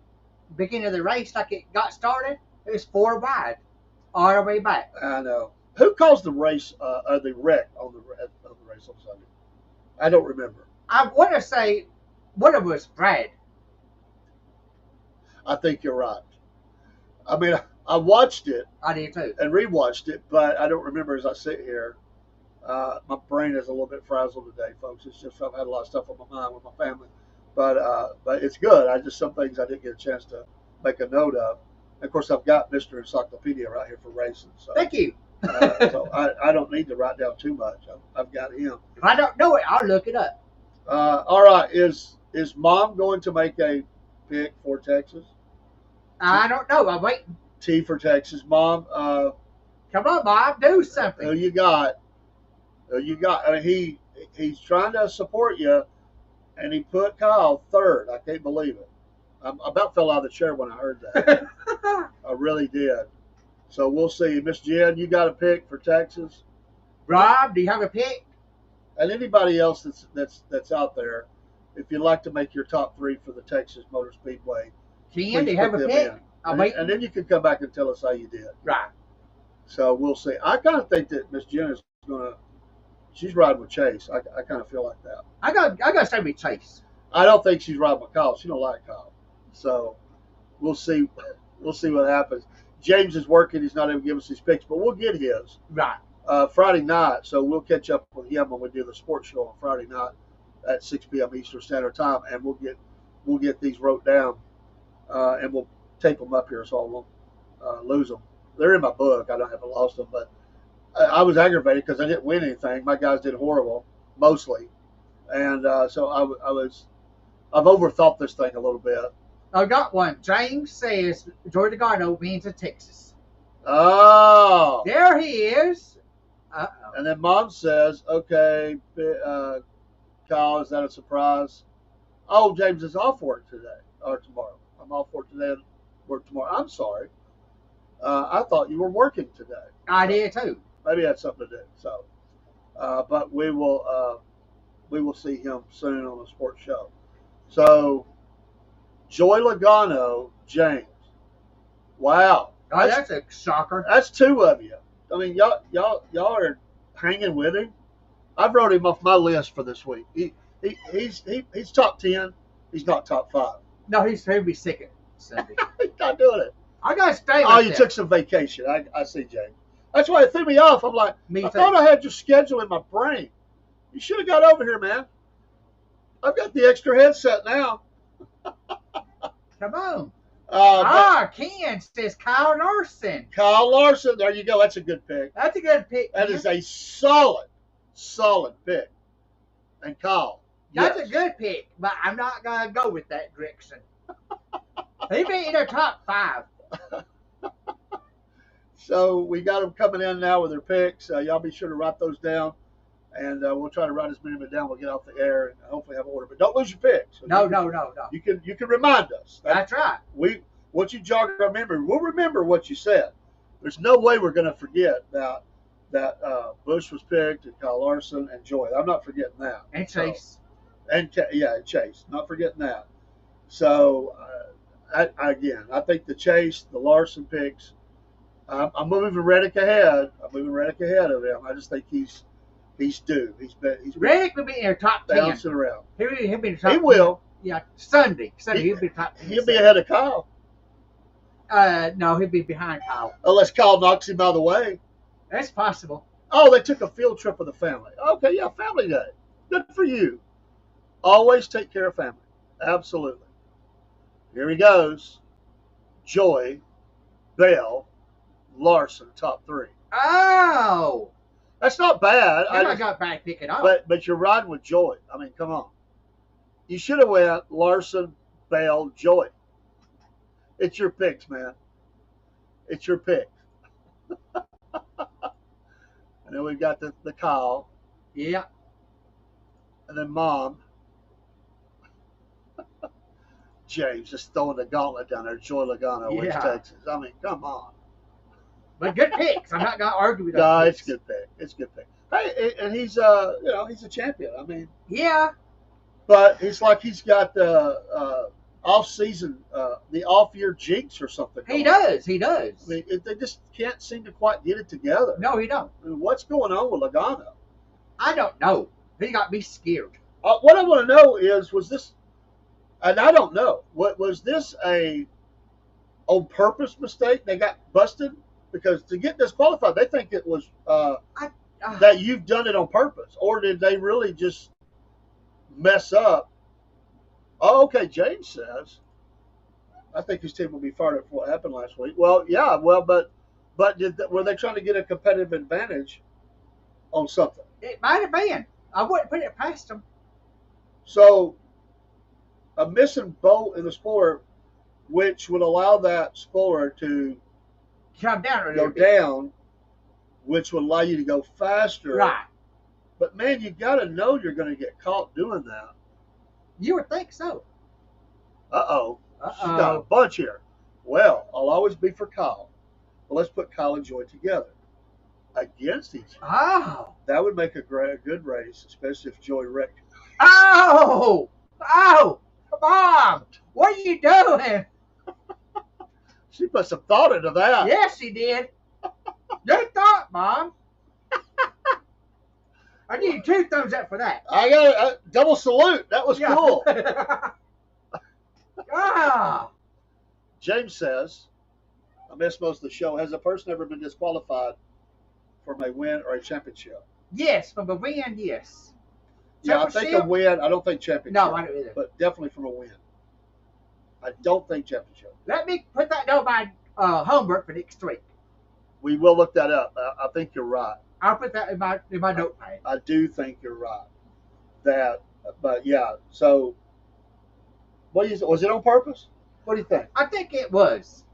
beginning of the race, like it got started, it was 4 wide all the way back. I know. Who caused the race or the wreck on the race on Sunday? I don't remember. I want to say one of them was Brad. I think you're right. I mean, I watched it I did too. and rewatched it, but I don't remember as I sit here. My brain is a little bit frazzled today, folks. It's just I've had a lot of stuff on my mind with my family, but it's good. I just some things I didn't get a chance to make a note of. And of course, I've got Mr. Encyclopedia right here for racing, so Thank you. so I don't need to write down too much. I've got him. If I don't know it, I'll look it up. All right, is Mom going to make a pick for Texas? I don't know. I'm waiting. T for Texas, Mom. Come on, Mom, do Who something. you got? Who you got? I mean, he's trying to support you, and he put Kyle third. I can't believe it. I about fell out of the chair when I heard that. I really did. So we'll see. Miss Jen, you got a pick for Texas, Rob, do you have a pick? and anybody else that's out there. If you'd like to make your top 3 for the Texas Motor Speedway, Ken, do please you have put a them pick? in. I'm And, waiting. and then you can come back and tell us how you did. Right. So we'll see. I kind of think that Miss Jen is she's riding with Chase. I kind of feel like that. I got to stay with Chase. I don't think she's riding with Kyle. She don't like Kyle. So we'll see. We'll see what happens. James is working. He's not able to give us his picks, but we'll get his Right. Friday night. So we'll catch up with him when we do the sports show on Friday night at 6 p.m. Eastern Standard Time, and we'll get these wrote down, and we'll tape them up here so I won't lose them. They're in my book. I haven't lost them, but I was aggravated because I didn't win anything. My guys did horrible, mostly, and so I've overthought this thing a little bit. I got one. James says Joey Logano wins in Texas. Oh, There he is. Uh-oh. and then Mom says, "Okay, Kyle, is that a surprise?" Oh, James is off work today or tomorrow. I'm off work today and work tomorrow. I'm sorry. I thought you were working today. I did too. Maybe that's something to do. So, but we will see him soon on the sports show. So, Joey Logano, James. Wow, Oh, that's a shocker. that's 2 of you. I mean, y'all are hanging with him. I've wrote him off my list for this week. He's top 10. He's not top 5. No, he'll be sick Sunday. He's not doing it. I got to stay with Oh, you him. took some vacation. I see, James. That's why it threw me off. I'm like, Me I too. thought I had your schedule in my brain. You should have got over here, man. I've got the extra headset now. Come on. But Ken says Kyle Larson. Kyle Larson, there you go. That's a good pick. That's a good pick. That Ken. is a solid pick. And Kyle, That's yes. a good pick, but I'm not going to go with that direction. He be in the top 5. So we got them coming in now with their picks. Y'all be sure to write those down, and we'll try to write as many of them down. We'll get off the air and hopefully have order. But don't lose your picks. No. You can remind us. That's right. Once you jog our memory, we'll remember what you said. There's no way we're going to forget that Bush was picked and Kyle Larson and Joy. I'm not forgetting that. And Chase. And Chase. Not forgetting that. So I think the Chase, the Larson picks. I'm moving Reddick ahead. I'm moving Reddick ahead of him. I just think he's due. He's been Reddick will be in the top 10. bouncing around. He'll be in the top He will. 10. Yeah, Sunday he'll be top 10. He'll be ahead of Kyle No, he'll be behind Kyle. unless Kyle knocks him out of the way. That's possible. Oh, they took a field trip with the family. Okay, yeah, family day. Good for you. Always take care of family. Absolutely. Here he goes. Joy, Bell, Larson, top 3. Oh! That's not bad. I got back picking up. But you're riding with Joy. I mean, come on. You should have went Larson, Bell, Joy. It's your picks, man. It's your pick. And then we've got the Kyle. Yeah. And then Mom. James just throwing the gauntlet down there. Joy Logano, West Yeah. Texas. I mean, come on. But good picks. I'm not gonna argue with those. No, picks. it's a good pick. It's a good pick. Hey, and he's he's a champion. I mean, Yeah. but it's like he's got the off season, the off year jinx or something. He going on. does. He does. I mean, they just can't seem to quite get it together. No, he don't. I mean, what's going on with Logano? I don't know. He got me scared. What I want to know is, was this, and I don't know, what was this a on purpose mistake? They got busted because to get disqualified, they think it was that you've done it on purpose, or did they really just mess up? Oh, okay, James says, I think his team will be fired up for what happened last week. Well, yeah, but were they trying to get a competitive advantage on something? It might have been. I wouldn't put it past him. So, a missing bolt in the spoiler, which would allow that spoiler to Come down a go little bit. down, which would allow you to go faster. Right. But man, you got to know you're going to get caught doing that. You would think so. Uh-oh. She's got a bunch here. Well, I'll always be for Kyle. Well, let's put Kyle and Joy together against each other. Oh. That would make a good race, especially if Joy wrecked. Oh. Oh. Mom, what are you doing? She put some thought into that. Yes, she did. Good thought, Mom. I need 2 thumbs up for that. I got a double salute. That was cool. Ah. James says, I missed most of the show. Has a person ever been disqualified from a win or a championship? Yes, from a win, yes. Yeah, I think a win. I don't think championship. No, I don't either. But definitely from a win. I don't think championship. Let me put that on my homework for next week. We will look that up. I think you're right. I'll put that in my notepad. I do think you're right. But yeah. So, what do you? Was it on purpose? What do you think? I think it was.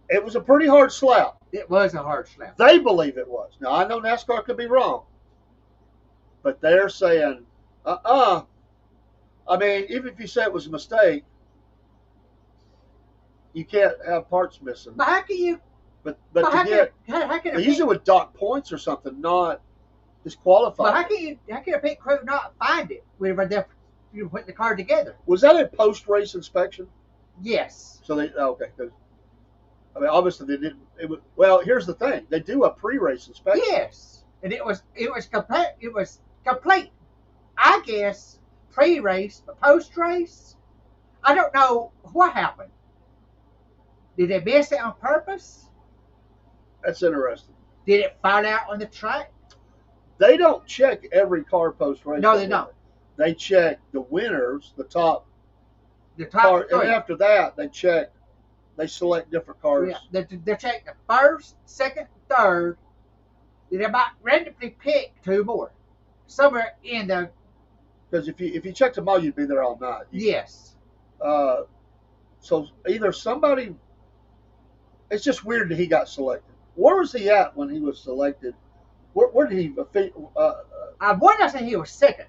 It was a pretty hard slap. It was a hard slap. They believe it was. Now I know NASCAR could be wrong, but they're saying, I mean, even if you say it was a mistake, you can't have parts missing. But how can you? But But to how get, can they usually would dock points or something, not disqualify. But how can a pit crew not find it whenever you put the car together? Was that a post-race inspection? Yes. So they okay. 'Cause, I mean, obviously they didn't. It was, well, here's the thing: they do a pre-race inspection. Yes. And it was complete. It was complete. I guess pre-race, but post-race, I don't know what happened. Did they miss it on purpose? That's interesting. Did it fall out on the track? They don't check every car post-race. No, they don't. They check the winners, the top The car, top 3. and after that, they select different cars. Yeah, they check the first, second, third. Then they might randomly pick 2 more. Somewhere in the Because if you checked them all, you'd be there all night. yes. So either somebody, it's just weird that he got selected. Where was he at when he was selected? Where did he? I want to say he was second.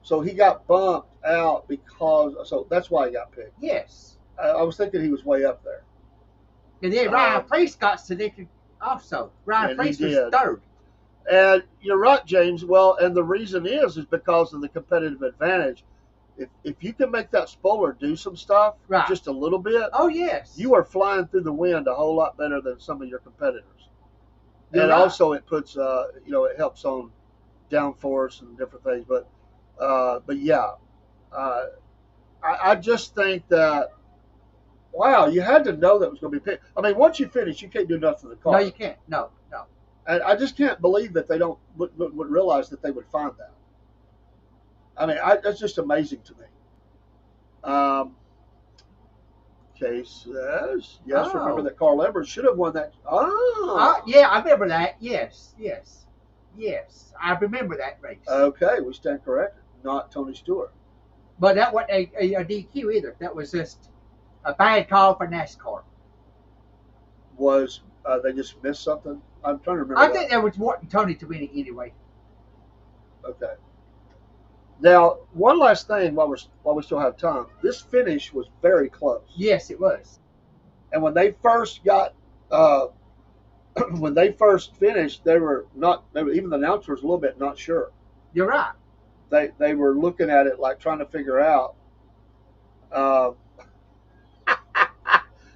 So he got bumped out because. So that's why he got picked. Yes. I was thinking he was way up there. And then Ryan Priest got selected also. Ryan And he Priest was did. third. And you're right, James. Well, and the reason is because of the competitive advantage. If you can make that spoiler do some stuff, Right. just a little bit, Oh, yes. you are flying through the wind a whole lot better than some of your competitors. You're And right. also it puts, it helps on downforce and different things. But yeah, I just think that, wow, you had to know that was going to be picked. I mean, once you finish, you can't do nothing to the car. No, you can't. No. And I just can't believe that they would realize that they would find that. I mean, that's just amazing to me. Case says, yes, Oh. remember that Carl Edwards should have won that. Yeah, I remember that. Yes. I remember that race. Okay, we stand corrected. Not Tony Stewart. But that wasn't a DQ either. That was just a bad call for NASCAR. Was they just missed something? I'm trying to remember. I think that was wanting Tony to win it anyway. Okay. Now, one last thing while we still have time. This finish was very close. Yes, it was. And when they first got when they first finished, they were not. They were, even the announcer was a little bit not sure. You're right. They were looking at it like trying to figure out. Uh,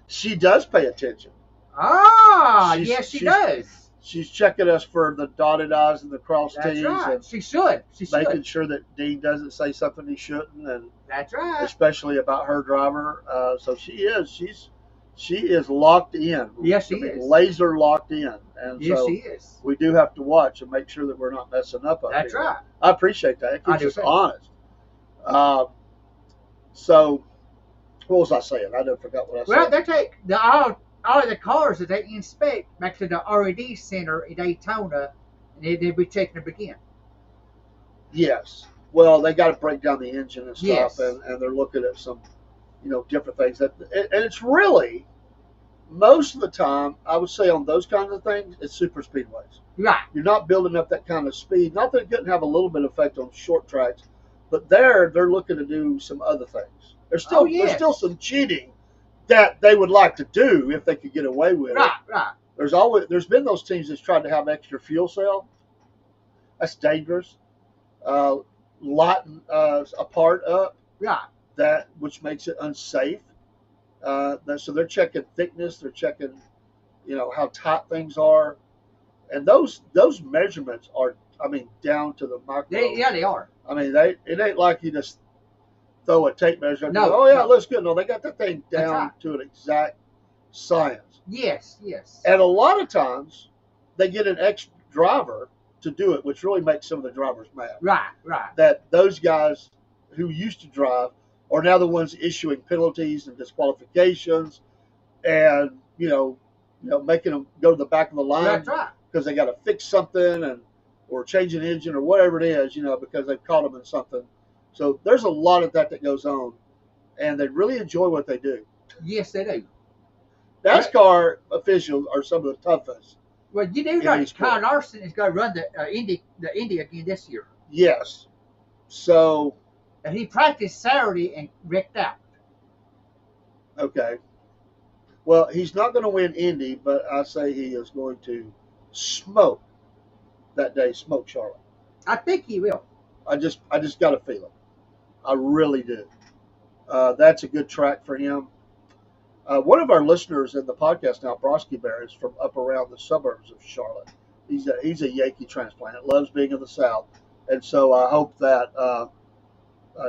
she does pay attention. Ah, She's- yes, she she's- does. She's checking us for the dotted I's and the crossed That's T's right. and She should. She should. making sure that Dean doesn't say something he shouldn't, and That's right. especially about her driver. So she is locked in. Yes, she I mean, is. laser locked in, and Yes, so she is. we do have to watch and make sure that we're not messing up. That's here. right. I appreciate that. It I keeps do us too. honest. So, what was I saying? I done forgot what I Well, said. they take all the cars that they inspect back to the R&D center in Daytona, and they'll be checking them again. Yes. Well, they got to break down the engine and stuff, Yes. and they're looking at some, different things. And it's really, most of the time, I would say on those kinds of things, it's super speedways. Right. You're not building up that kind of speed. Not that it couldn't have a little bit of effect on short tracks, but they're looking to do some other things. There's still Oh, yes. there's still some cheating that they would like to do if they could get away with it. Right. There's been those teams that's tried to have extra fuel cell. That's dangerous. Lighten a part up Right. that which makes it unsafe. So they're checking thickness. They're checking, how tight things are, and those measurements are, down to the micro. They are. It ain't like you just throw a tape measure and No, go, oh yeah, no. it looks good. No, they got that thing That's down right. to an exact science. Yes. And a lot of times they get an ex driver to do it, which really makes some of the drivers mad. Right. That those guys who used to drive are now the ones issuing penalties and disqualifications, and making them go to the back of the line That's right. because they got to fix something or change an engine or whatever it is, because they've caught them in something. So there's a lot of that goes on, and they really enjoy what they do. Yes, they do. NASCAR officials are some of the toughest. Well, you do Yeah, know he's Kyle cool. Larson is going to run the Indy again this year, Yes. So, and he practiced Saturday and wrecked out. okay. Well, he's not going to win Indy, but I say he is going to smoke that day, smoke Charlotte. I think he will. I just got a feeling. I really do. That's a good track for him. One of our listeners in the podcast now, Brosky Bear, is from up around the suburbs of Charlotte. He's a Yankee transplant, loves being in the South, and so I hope that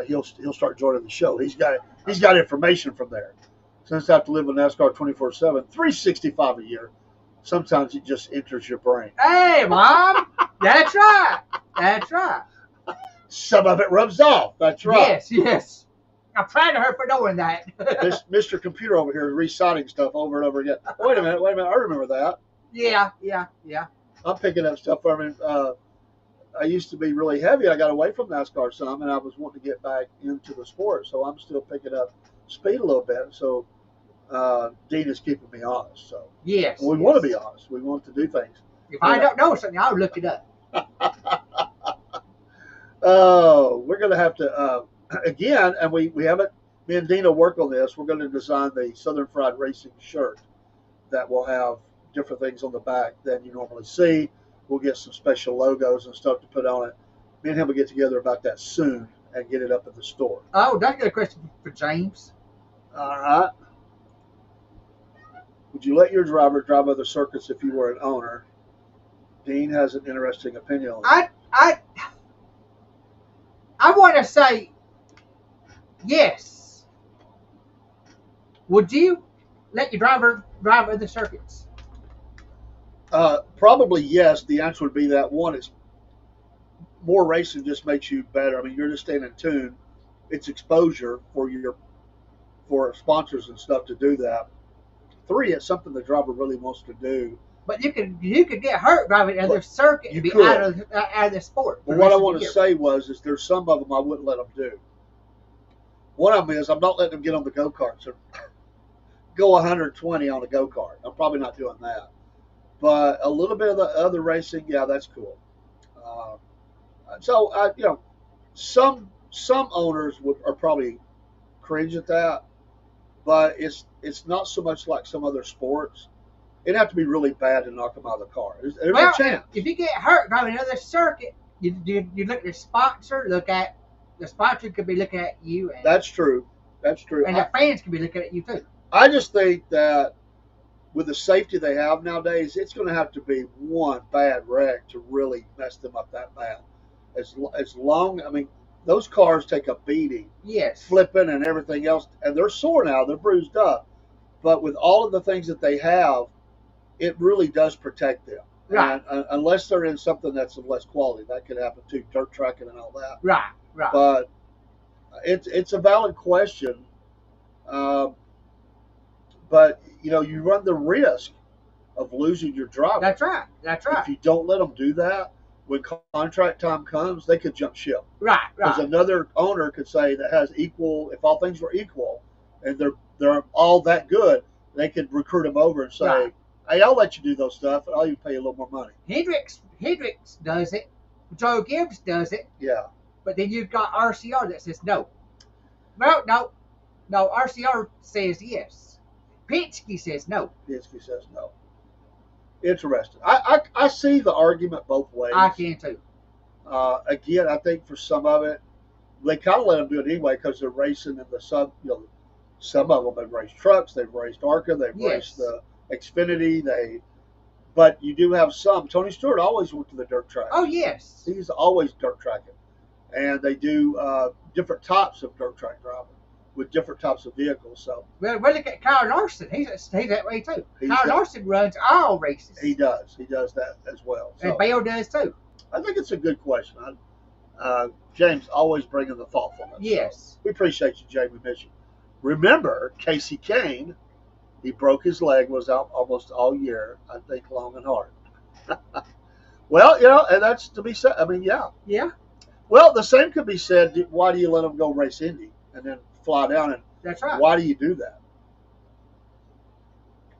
he'll start joining the show. He's got information from there. Since I have to live with NASCAR 24/7, 365 a year, sometimes it just enters your brain. Hey, Mom, that's right. Some of it rubs off. That's right. Yes. I'm proud of her for knowing that. This Mr. Computer over here is reciting stuff over and over again. Wait a minute. I remember that. Yeah. I'm picking up stuff. I used to be really heavy. I got away from NASCAR some, and I was wanting to get back into the sport. So I'm still picking up speed a little bit. So Dean is keeping me honest. So Yes. we want to be honest. We want to do things. If I don't know something, I'll look it up. Oh, we're going to have to again, and we haven't. Me and Dina work on this. We're going to design the Southern Fried Racing shirt that will have different things on the back than you normally see. We'll get some special logos and stuff to put on it. Me and him will get together about that soon and get it up at the store. Oh, that's a good question for James. All right. Would you let your driver drive other circuits if you were an owner? Dean has an interesting opinion on that. I want to say yes. Would you let your driver drive other circuits? Probably yes. The answer would be that one is more racing just makes you better. You're just staying in tune. It's exposure for sponsors and stuff to do that. 3, it's something the driver really wants to do. But you could get hurt driving other circuit you and be could. out of the sport. But what I want to say is there's some of them I wouldn't let them do. One of them is I'm not letting them get on the go-karts or go 120 on a go-kart. I'm probably not doing that. But a little bit of the other racing, yeah, that's cool. Some owners are probably cringe at that, but it's not so much like some other sports. It'd have to be really bad to knock them out of the car. There's Well, a chance. if you get hurt driving another circuit, you look at the sponsor. The sponsor could be looking at you, and That's true. That's true. the fans could be looking at you too. I just think that with the safety they have nowadays, it's going to have to be one bad wreck to really mess them up that bad. As long, I mean, those cars take a beating, Yes. flipping and everything else, and they're sore now, they're bruised up. But with all of the things that they have, it really does protect them. Right. And, unless they're in something that's of less quality, that could happen too, dirt tracking and all that. Right. Right. But it's a valid question. But you run the risk of losing your driver. That's right. That's right. If you don't let them do that, when contract time comes, they could jump ship. Right. Because Right. another owner could say that has equal, if all things were equal, and they're all that good, they could recruit them over and say, Right. "Hey, I'll let you do those stuff, and I'll even pay you a little more money." Hendricks does it. Joe Gibbs does it. Yeah. But then you've got RCR that says no. Well, no. RCR says yes. Penske says no. Penske says no. Interesting. I see the argument both ways. I can too. Again, I think for some of it, they kind of let them do it anyway because they're racing in the some of them have raced trucks, they've raced ARCA, they've Yes. raced the Xfinity, but you do have some. Tony Stewart always went to the dirt track. Oh yes. He's always dirt tracking, and they do different types of dirt track driving with different types of vehicles. So Well, look at Kyle Larson. He's that way too. He's Kyle that- Larson runs all races. he does that as well. So And Bale does too. I think it's a good question. James always bringing the thoughtfulness. Yes. We appreciate you, Jamie. We miss you. Remember, Casey Kane, he broke his leg, was out almost all year, I think, long and hard. Well, and that's to be said. I mean, yeah. Yeah. Well, the same could be said. Why do you let them go race Indy and then fly down? And That's right. why do you do that?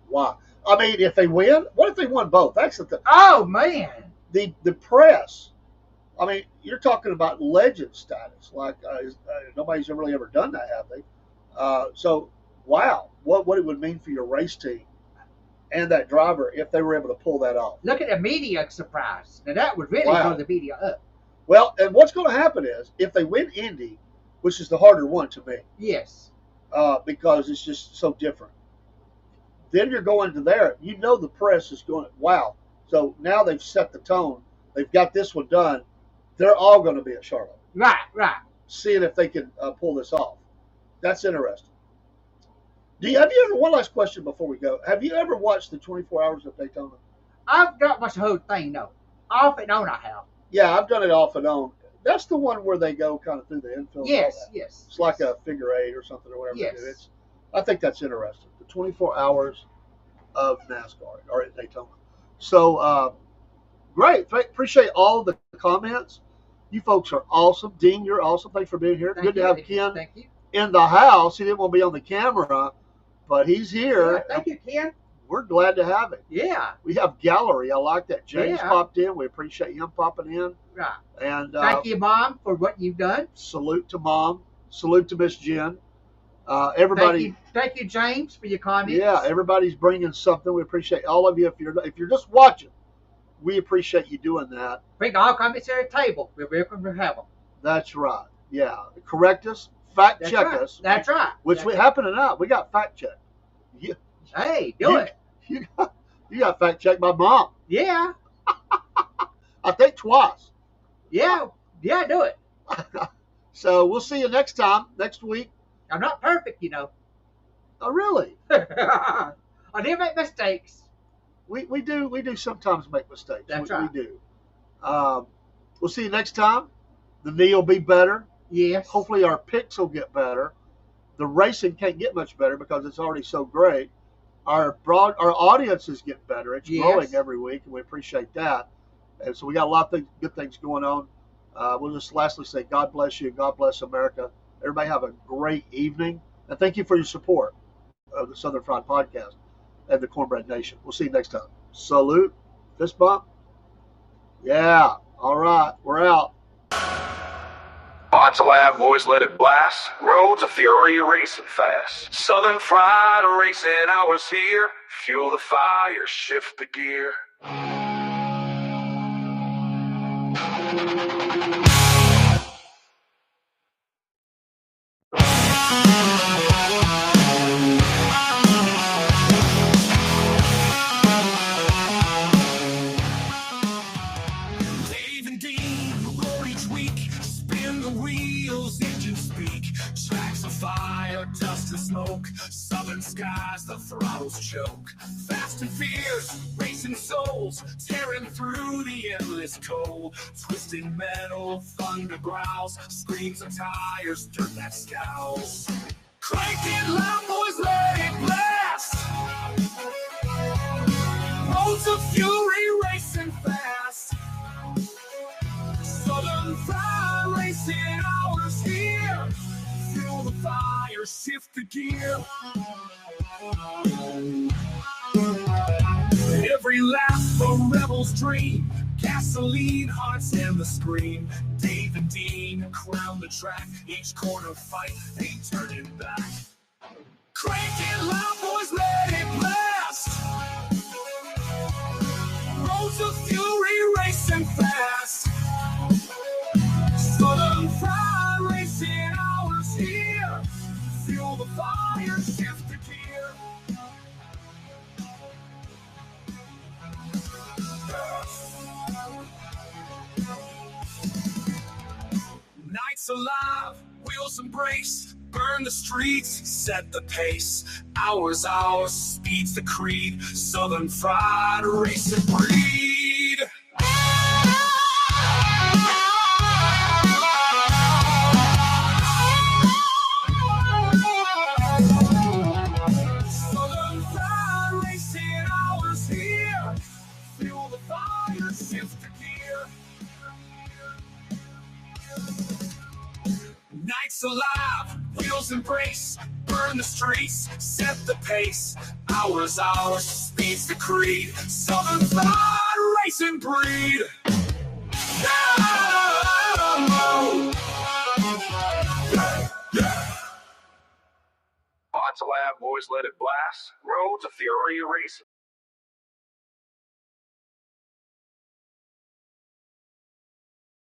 Why? I mean, if they win, what if they won both? That's the thing. Oh man. The press. I mean, you're talking about legend status. Like nobody's really ever done that, have they? So, wow, what it would mean for your race team and that driver if they were able to pull that off. Look at the media surprise. Now that would really Wow. blow the media up. Well, and what's going to happen is if they win Indy, which is the harder one to me, Yes. because it's just so different. Then you're going to there. The press is going, wow. So now they've set the tone. They've got this one done. They're all going to be at Charlotte, Right. Right. seeing if they can pull this off. That's interesting. Have you ever, one last question before we go. Have you ever watched the 24 Hours of Daytona? I've not watched the whole thing. No. Off and on I have. Yeah, I've done it off and on. That's the one where they go kind of through the infield. and all Yes. that. Yes. It's like a figure eight or something or whatever Yes. they do. I think that's interesting. The 24 Hours of NASCAR or at Daytona. So, great. Appreciate all the comments. You folks are awesome. Dean, you're awesome. Thanks for being here. Thank Good you. to have Ken Thank you. in the house. He didn't want to be on the camera, but he's here. Yeah, thank you, Ken. We're glad to have him. Yeah. We have gallery. I like that. James Yeah. popped in. We appreciate him popping in. Right. And Thank you, Mom, for what you've done. salute to Mom. Salute to Miss Jen. Everybody. Thank you, James, for your comments. Yeah, everybody's bringing something. We appreciate all of you. If you're just watching, we appreciate you doing that. Bring all comments to the table. We're welcome to have them. That's right. Yeah, correct us, fact That's check right. us. That's right. Which That's we right. happen tonight. We got fact checked. Hey, do it. You got fact checked by Mom. Yeah. I think twice. Yeah. Yeah, do it. So we'll see you next week. I'm not perfect, you know. Oh, really? I do make mistakes. We do sometimes make mistakes. That's we right. do. We'll see you next time. The knee will be better. Yes. Hopefully our picks will get better. The racing can't get much better because it's already so great. Our audiences get better. It's Yes. growing every week, and we appreciate that. And so we got a lot of good things going on. We'll just lastly say God bless you. God bless America. Everybody have a great evening. And thank you for your support of the Southern Fried Podcast and the Cornbread Nation. We'll see you next time. Salute. Fist bump. Yeah. All right. We're out. On Ponce Lab, boys, let it blast. Road to Fury, racing fast. Southern Fried, racing hours here. Fuel the fire, shift the gear. Dave and Dean, roll each week. Spin the wheels, engines speak. Tracks of fire, dust and smoke. Southern skies, the throttles choke. Fast and fierce, racing souls. Tearing through the endless cold. Twisting metal, thunder growls. Screams of tires, dirt that scowls. Crank it loud, boys, let it blast. Roads of fury, racing fast. Southern Fried, racing hours here. Fuel the fire, shift the gear. Every lap, the rebel's dream. Gasoline, hearts, and the scream. Dave and Dean crown the track. Each corner fight, ain't turning back. Crank it loud, boys, let it blast. Roads of fury, racing fast. Southern Fried, racing hours here. Fuel the fire, shift the gear. Nights alive, wheels embrace. Burn the streets, set the pace. Hours, speed's the creed. Southern Fried, racing breed. Southern Fried, racing hours here. Fuel the fire, shift the gear. Nights alive, wheels embrace. Burn the streets, set the pace. Hours, speed's the creed. Southern Fried, racing breed. Ponce Lab, boys, let it blast. Road to Fury, racing